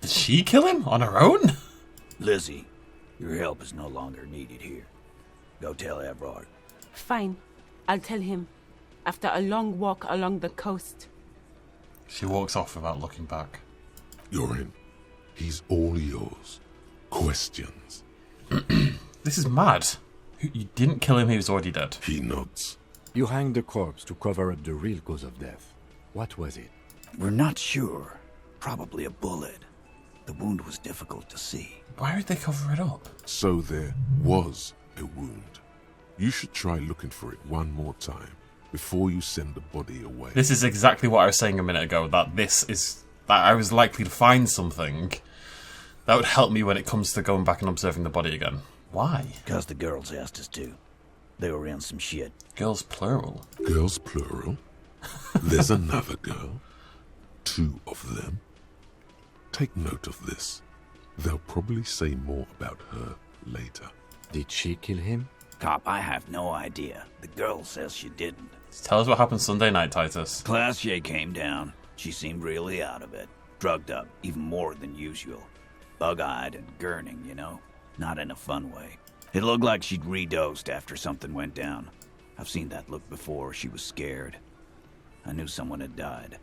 Did she kill him on her own? Lizzie, your help is no longer needed here. Go tell Everard. Fine. I'll tell him. After a long walk along the coast. She walks off without looking back. You're in. He's all yours. Questions. This is mad. You didn't kill him, he was already dead. He nods. You hanged the corpse to cover up the real cause of death. What was it? We're not sure. Probably a bullet. The wound was difficult to see. Why would they cover it up? So there was a wound. You should try looking for it one more time before you send the body away. This is exactly what I was saying a minute ago, that I was likely to find something. That would help me when it comes to going back and observing the body again. Why? Because the girls asked us to. They were in some shit. Girls plural. Girls plural? There's another girl. 2 of them. Take note of this. They'll probably say more about her later. Did she kill him? Cop, I have no idea. The girl says she didn't. Tell us what happened Sunday night, Titus. Klaasje came down. She seemed really out of it. Drugged up, even more than usual. Bug-eyed and gurning, you know? Not in a fun way. It looked like she'd redosed after something went down. I've seen that look before. She was scared. I knew someone had died.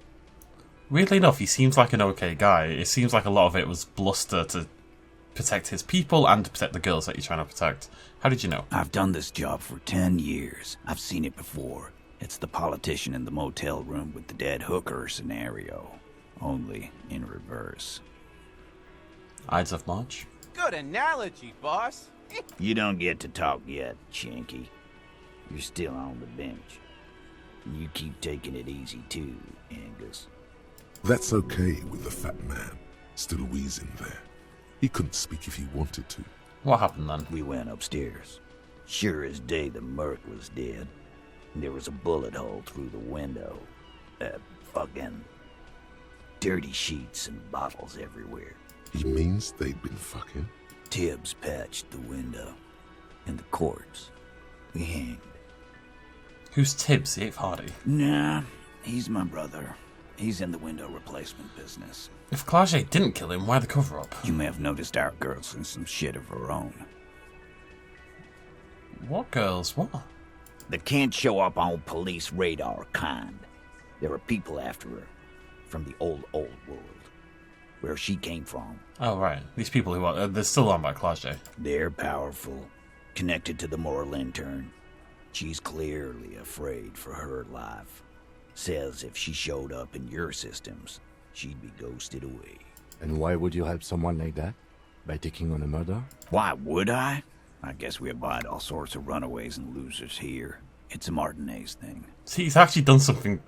Weirdly enough, he seems like an okay guy. It seems like a lot of it was bluster to protect his people and to protect the girls that you're trying to protect. How did you know? I've done this job for 10 years. I've seen it before. It's the politician in the motel room with the dead hooker scenario. Only in reverse. Ides of March? Good analogy, boss. You don't get to talk yet, Chinky. You're still on the bench. You keep taking it easy too, Angus. That's okay with the fat man, still wheezing there. He couldn't speak if he wanted to. What happened then? We went upstairs. Sure as day the merc was dead. There was a bullet hole through the window. Fucking dirty sheets and bottles everywhere. He means they'd been fucking? Tibbs patched the window. And the corpse. We hanged. Who's Tibbs, the 8th Hardy? Nah, he's my brother. He's in the window replacement business. If Klaasje didn't kill him, why the cover-up? You may have noticed our girl's in some shit of her own. What girls? What? That can't show up on police radar kind. There are people after her. From the old world. Where she came from. Oh, right. These people who are... they're still on by Klaasje. They're powerful. Connected to the moral intern. She's clearly afraid for her life. Says if she showed up in your systems, she'd be ghosted away. And why would you help someone like that? By taking on a murder? Why would I? I guess we abide all sorts of runaways and losers here. It's a Martinez thing. See, he's actually done something...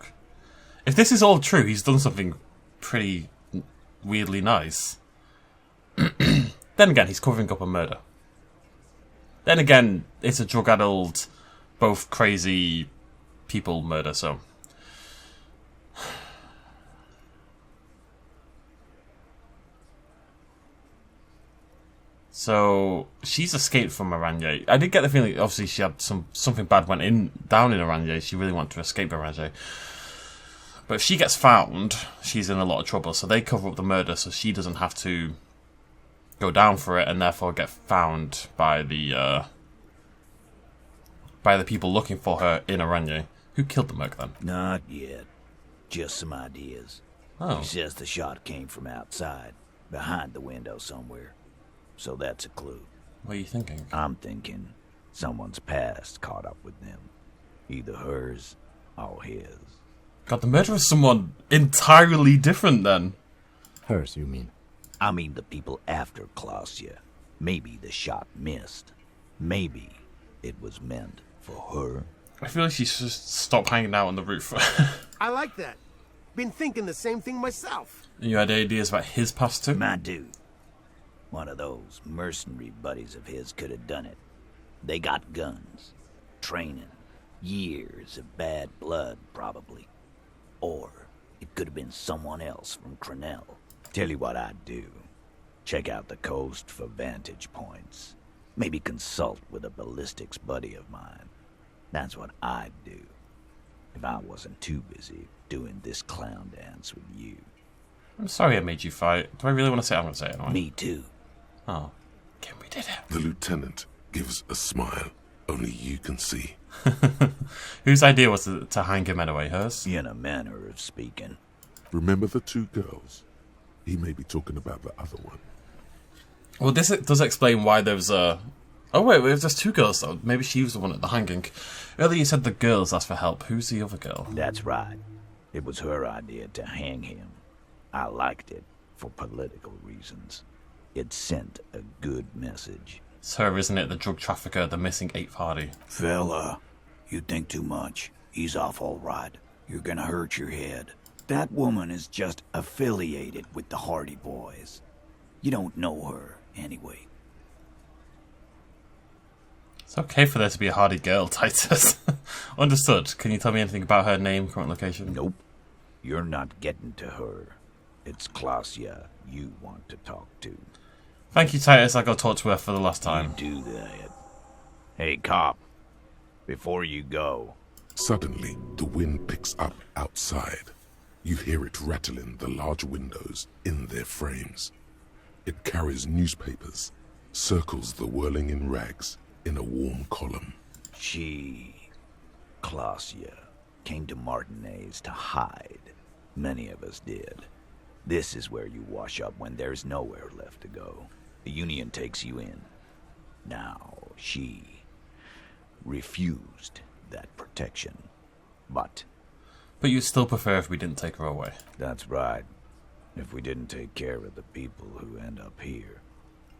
If this is all true, he's done something pretty weirdly nice. Then again, he's covering up a murder. Then again, it's a drug-addled, both crazy people murder, so... So, she's escaped from Aranye. I did get the feeling, obviously, she had something bad went down in Aranye. She really wanted to escape Aranye. But if she gets found, she's in a lot of trouble. So they cover up the murder so she doesn't have to go down for it and therefore get found by the people looking for her in Aranye. Who killed the merc then? Not yet. Just some ideas. Oh. She says the shot came from outside, behind the window somewhere. So that's a clue. What are you thinking? I'm thinking someone's past caught up with them. Either hers or his. God, the murder is someone entirely different then. Hers, you mean? I mean the people after Klaasje. Maybe the shot missed. Maybe it was meant for her. I feel like she should just stop hanging out on the roof. I like that. Been thinking the same thing myself. You had ideas about his past too? My dude. One of those mercenary buddies of his could have done it. They got guns. Training. Years of bad blood, probably. Or it could have been someone else from Crenell. Tell you what I'd do. Check out the coast for vantage points. Maybe consult with a ballistics buddy of mine. That's what I'd do. If I wasn't too busy doing this clown dance with you. I'm sorry I made you fight. Do I really want to say it? I'm going to say it anyway. Me too. Oh. Kim, we did it. The lieutenant gives a smile only you can see. Whose idea was to hang him anyway? Hers? In a manner of speaking. Remember the 2 girls? He may be talking about the other one. Well, this does explain why there's a... Oh, wait, if there's 2 girls, though. Maybe she was the one at the hanging. Earlier you said the girls asked for help. Who's the other girl? That's right. It was her idea to hang him. I liked it for political reasons. It sent a good message. It's her, isn't it? The drug trafficker, the missing 8th Hardy. Fella, you think too much. He's off all right. You're gonna hurt your head. That woman is just affiliated with the Hardy Boys. You don't know her, anyway. It's okay for there to be a hardy girl, Titus. Understood. Can you tell me anything about her name, current location? Nope. You're not getting to her. It's Klaasje you want to talk to. Thank you, Titus. I got to talk to her for the last time. You do that. Hey, cop. Before you go. Suddenly, the wind picks up outside. You hear it rattling the large windows in their frames. It carries newspapers, circles the whirling in rags in a warm column. She, Klaasje, came to Martinez to hide. Many of us did. This is where you wash up when there's nowhere left to go. The Union takes you in. Now, she refused that protection. But you'd still prefer if we didn't take her away. That's right. If we didn't take care of the people who end up here,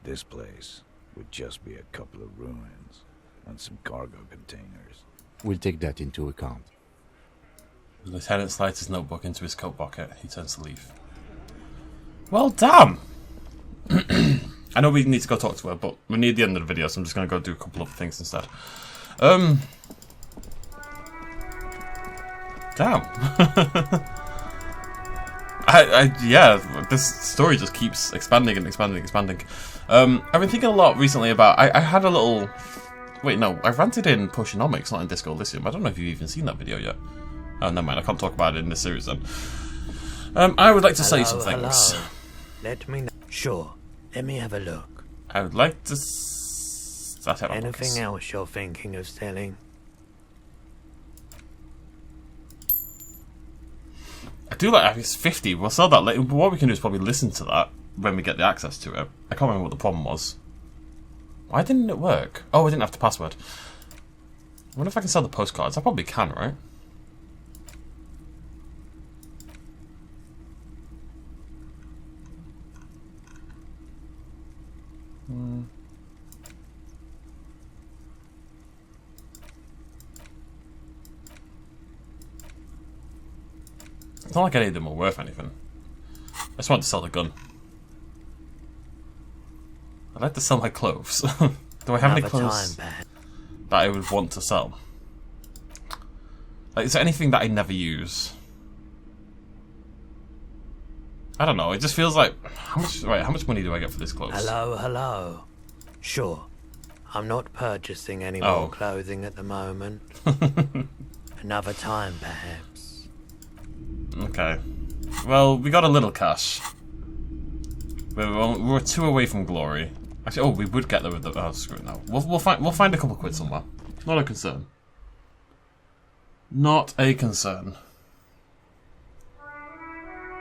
this place would just be a couple of ruins and some cargo containers. We'll take that into account. The lieutenant slides his notebook into his coat pocket. He turns to leave. Well, damn! I know we need to go talk to her, but we're near the end of the video, so I'm just going to go do a couple of things instead. Damn. Yeah, this story just keeps expanding and expanding and expanding. I've been thinking a lot recently about... I had a little... Wait, no, I ranted in Pushonomics, not in Disco Elysium. I don't know if you've even seen that video yet. Oh, never mind, I can't talk about it in this series then. I would like to say some things. Hello. Let me know. Sure, let me have a look. I would like to... start out Anything else you're thinking of selling? I do like it's 50. We'll sell that later. What we can do is probably listen to that when we get the access to it. I can't remember what the problem was. Why didn't it work? Oh, I didn't have the password. I wonder if I can sell the postcards. I probably can, right? It's not like any of them are worth anything. I just want to sell the gun. I'd like to sell my clothes. Do I have any clothes that I would want to sell? Like, is there anything that I never use? I don't know. It just feels like how much money do I get for this clothes? Hello. Sure. I'm not purchasing any more clothing at the moment. Another time, perhaps. Okay. Well, we got a little cash. We're 2 away from glory. Actually, we would get there with the... Oh, screw it now. We'll find a couple quid somewhere. Not a concern. Not a concern.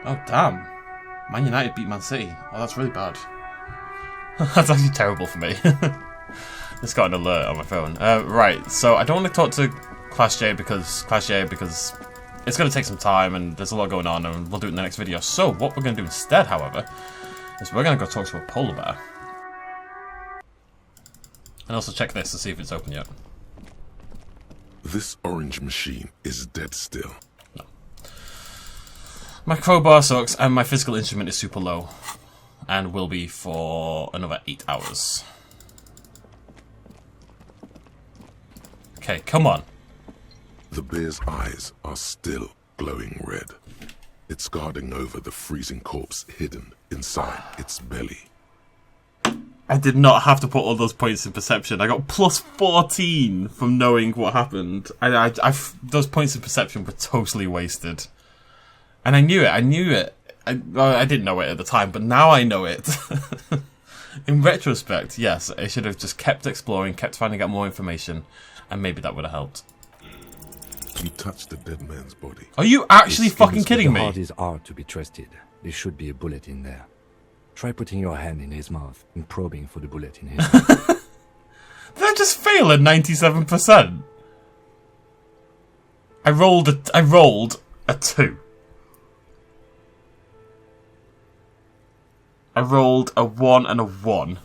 Oh, damn. Man United beat Man City. Oh, that's really bad. That's actually terrible for me. Just got an alert on my phone. Right, so I don't want to talk to Klaasje because it's going to take some time and there's a lot going on and we'll do it in the next video. So what we're going to do instead, however, is we're going to go talk to a polar bear. And also check this to see if it's open yet. This orange machine is dead still. No. My crowbar sucks and my physical instrument is super low. And will be for another 8 hours. Okay, come on. The bear's eyes are still glowing red. It's guarding over the freezing corpse hidden inside its belly. I did not have to put all those points in perception. I got plus 14 from knowing what happened. Those points in perception were totally wasted. And I knew it. I didn't know it at the time, but now I know it. In retrospect, yes, I should have just kept exploring, kept finding out more information, and maybe that would have helped. You touched the dead man's body. Are you actually fucking kidding me? The heart is hard to be trusted. There should be a bullet in there. Try putting your hand in his mouth and probing for the bullet in his mouth. Did I just fail at 97%? I rolled a 2. I rolled a 1 and a 1.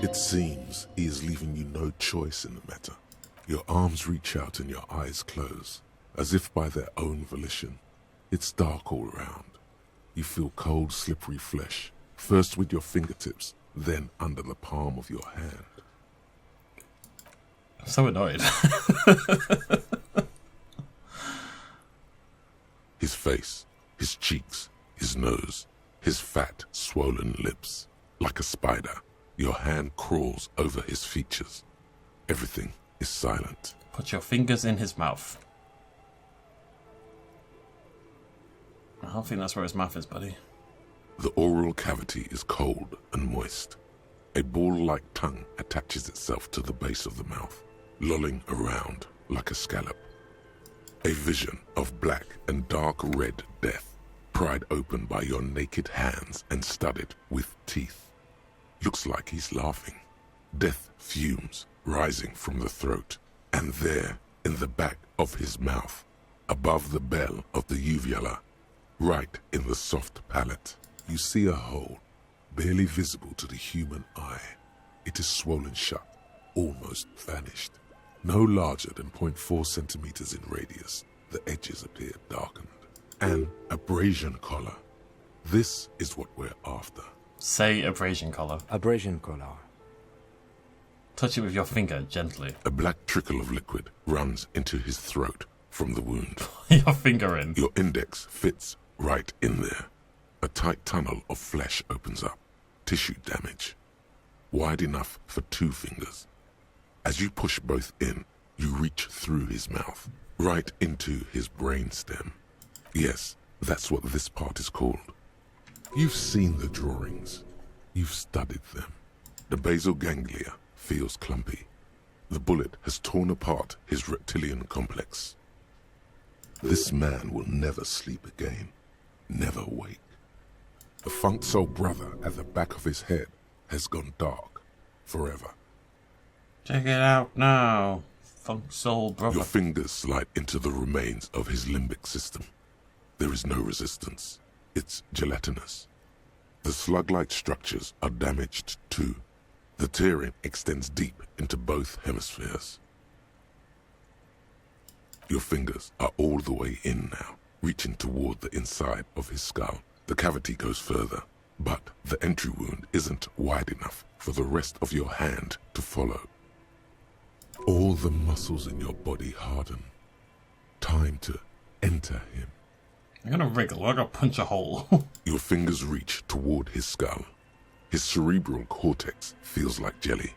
It seems he is leaving you no choice in the matter. Your arms reach out and your eyes close, as if by their own volition. It's dark all around. You feel cold, slippery flesh, first with your fingertips, then under the palm of your hand. I'm so annoyed. His face, his cheeks, his nose, his fat, swollen lips. Like a spider, your hand crawls over his features. Everything is silent. Put your fingers in his mouth. I don't think that's where his mouth is, buddy. The oral cavity is cold and moist. A ball-like tongue attaches itself to the base of the mouth, lolling around like a scallop. A vision of black and dark red death, pried open by your naked hands and studded with teeth. Looks like he's laughing. Death fumes rising from the throat, and there, in the back of his mouth, above the bell of the uvula, right in the soft palate, you see a hole, barely visible to the human eye. It is swollen shut, almost vanished. No larger than 0.4 centimeters in radius, the edges appear darkened. An abrasion collar. This is what we're after. Say abrasion collar. Abrasion collar. Touch it with your finger, gently. A black trickle of liquid runs into his throat from the wound. Your finger in. Your index fits right in there. A tight tunnel of flesh opens up. Tissue damage. Wide enough for 2 fingers. As you push both in, you reach through his mouth, right into his brainstem. Yes, that's what this part is called. You've seen the drawings. You've studied them. The basal ganglia feels clumpy. The bullet has torn apart his reptilian complex. This man will never sleep again. Never wake. The funk soul brother at the back of his head has gone dark forever. Check it out now, funk soul brother. Your fingers slide into the remains of his limbic system. There is no resistance. It's gelatinous. The slug-like structures are damaged too. The tearing extends deep into both hemispheres. Your fingers are all the way in now, reaching toward the inside of his skull. The cavity goes further, but the entry wound isn't wide enough for the rest of your hand to follow. All the muscles in your body harden. Time to enter him. I'm gonna wriggle, I'm gonna punch a hole. Your fingers reach toward his skull. His cerebral cortex feels like jelly.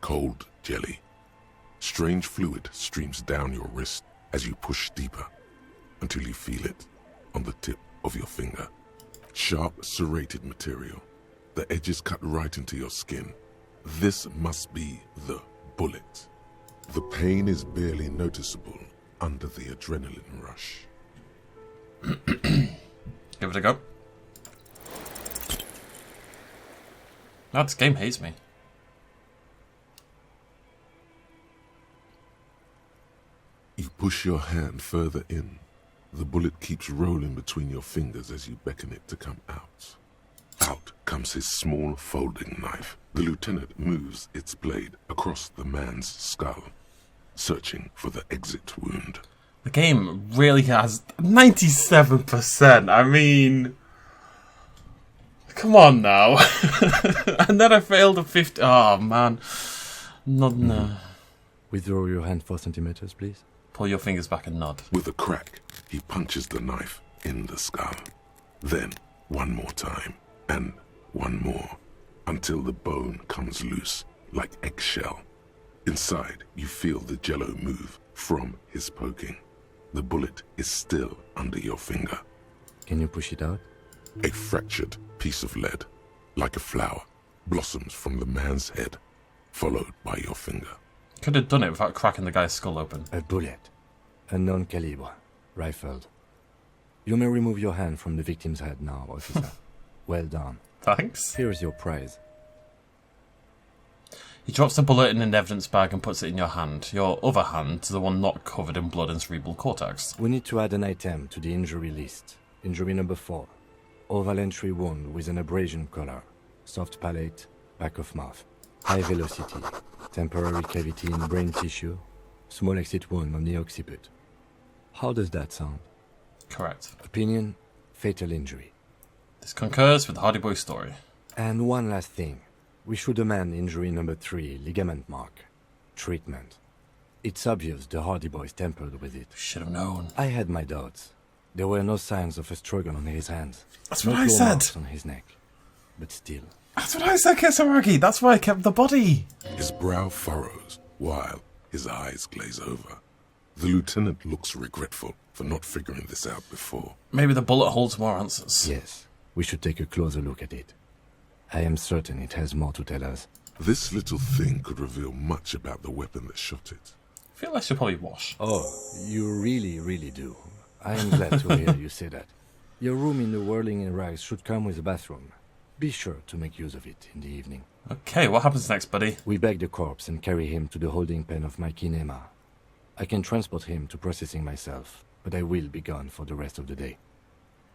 Cold jelly. Strange fluid streams down your wrist as you push deeper, until you feel it on the tip of your finger. Sharp, serrated material. The edges cut right into your skin. This must be the bullet. The pain is barely noticeable under the adrenaline rush. Give it a go. No, this game hates me. You push your hand further in. The bullet keeps rolling between your fingers as you beckon it to come out. Out comes his small folding knife. The lieutenant moves its blade across the man's skull, searching for the exit wound. The game really has 97%. I mean, come on now. And then I failed a 50. Oh man, no. Withdraw your hand 4 centimeters, please. Pull your fingers back and nod. With a crack, he punches the knife in the skull. Then, one more time, and one more, until the bone comes loose, like eggshell. Inside, you feel the jello move from his poking. The bullet is still under your finger. Can you push it out? A fractured piece of lead, like a flower, blossoms from the man's head, followed by your finger. Could have done it without cracking the guy's skull open. A bullet. Unknown calibre. Rifled. You may remove your hand from the victim's head now, officer. Well done. Thanks. Here is your prize. He drops the bullet in an evidence bag and puts it in your hand. Your other hand, the one not covered in blood and cerebral cortex. We need to add an item to the injury list. Injury number 4. Oval entry wound with an abrasion collar. Soft palate, back of mouth. High velocity. Temporary cavity in brain tissue. Small exit wound on the occiput. How does that sound? Correct. Opinion, fatal injury. This concurs with Hardy Boy's story. And one last thing. We should amend injury number 3, ligament mark. Treatment. It's obvious the Hardy Boys tampered with it. Should have known. I had my doubts. There were no signs of a struggle on his hands. That's no what I claw said. marks on his neck. But still. That's what I said, Kisaragi. That's why I kept the body. His brow furrows, while his eyes glaze over. The lieutenant looks regretful for not figuring this out before. Maybe the bullet holds more answers. Yes, we should take a closer look at it. I am certain it has more to tell us. This little thing could reveal much about the weapon that shot it. I feel I should probably wash. Oh, you really do. I am glad to hear you say that. Your room in the Whirling in Rags should come with a bathroom. Be sure to make use of it in the evening. Okay, what happens next, buddy? We bag the corpse and carry him to the holding pen of my kinema. I can transport him to processing myself, but I will be gone for the rest of the day.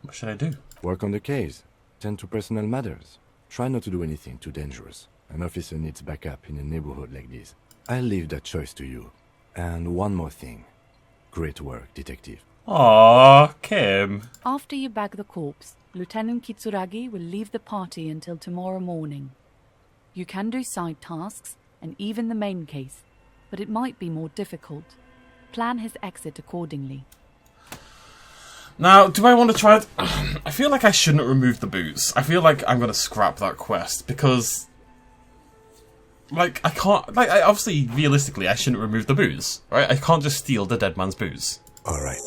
What should I do? Work on the case. Tend to personal matters. Try not to do anything too dangerous. An officer needs backup in a neighborhood like this. I'll leave that choice to you. And one more thing. Great work, detective. Aww, Kim. After you bag the corpse, Lieutenant Kitsuragi will leave the party until tomorrow morning. You can do side tasks, and even the main case, but it might be more difficult. Plan his exit accordingly. Now, do I want to try it? I feel like I shouldn't remove the boots. I feel like I'm going to scrap that quest, because... Like, I can't... Like, obviously, realistically, I shouldn't remove the booze, right? I can't just steal the dead man's booze. Alright.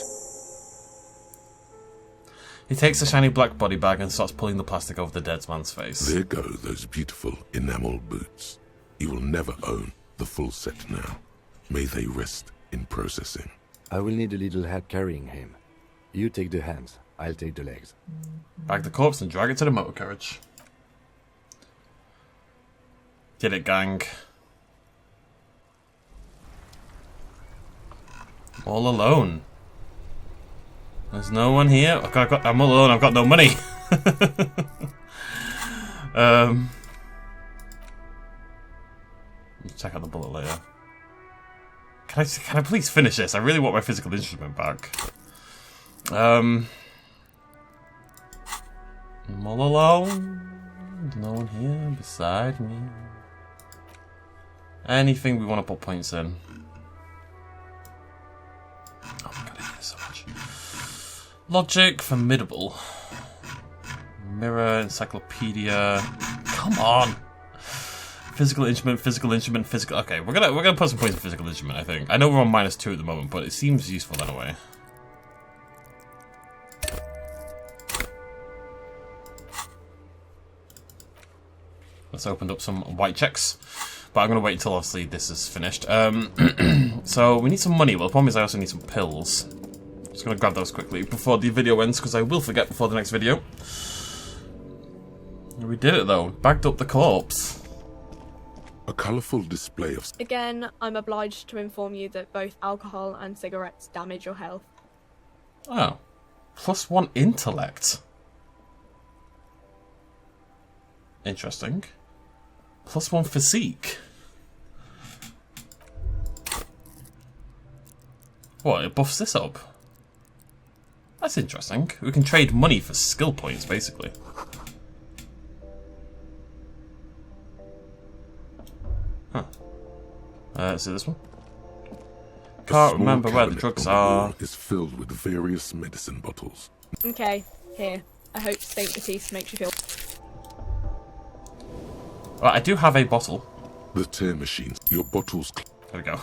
He takes a shiny black body bag and starts pulling the plastic over the dead man's face. There go those beautiful enamel boots. He will never own the full set now. May they rest in processing. I will need a little help carrying him. You take the hands, I'll take the legs. Bag the corpse and drag it to the motor carriage. Did it, gang. All alone. There's no one here. I'm all alone. I've got no money. Check out the bullet later. Can I please finish this? I really want my physical instrument back. I'm all alone. There's no one here beside me. Anything we want to put points in. Oh my god, I hate this so much. Logic, formidable. Mirror, encyclopedia. Come on. Physical instrument, physical instrument, physical. Okay, we're gonna put some points in physical instrument. I think. I know we're on -2 at the moment, but it seems useful anyway. Let's open up some white checks. But I'm going to wait until, obviously, this is finished. So, we need some money. Well, the problem is I also need some pills. Just going to grab those quickly before the video ends, because I will forget before the next video. We did it, though. Bagged up the corpse. A colourful display of... Again, I'm obliged to inform you that both alcohol and cigarettes damage your health. Oh. +1 intellect. Interesting. +1 physique. What, it buffs this up? That's interesting. We can trade money for skill points, basically. Huh. Is it this one? Can't remember where the drugs are. Is filled with various medicine bottles. Okay, here. I hope St. Matisse makes you feel... Right, I do have a bottle. The tear machines. Your bottles... There we go.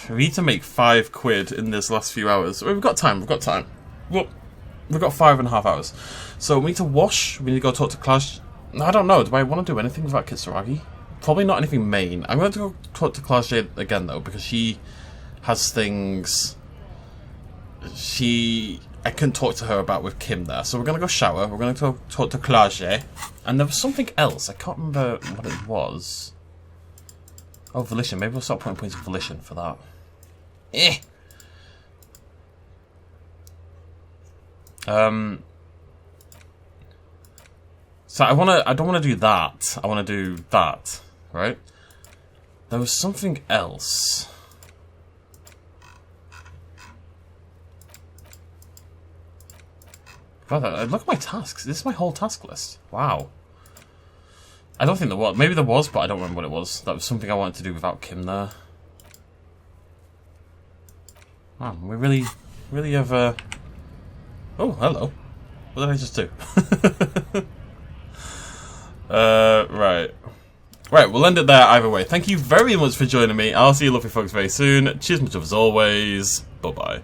We need to make 5 quid in this last few hours. We've got time, we've got time. Well, we've got 5.5 hours. So we need to wash, we need to go talk to Klaasje. I don't know, do I want to do anything about Kitsuragi? Probably not anything main. I'm going to go talk to Klaasje again, though, because she has things... I couldn't talk to her about with Kim there. So we're going to go shower, we're going to go talk to Klaasje. And there was something else, I can't remember what it was. Oh, volition. Maybe we'll start putting points of volition for that. Eh. So I don't want to do that. I want to do that, right? There was something else. Brother, look at my tasks. This is my whole task list. Wow. I don't think there was. Maybe there was, but I don't remember what it was. That was something I wanted to do without Kim there. Wow, we really have... Oh, hello. What did I just do? Right. Right, we'll end it there either way. Thank you very much for joining me. I'll see you lovely folks very soon. Cheers much as always. Bye-bye.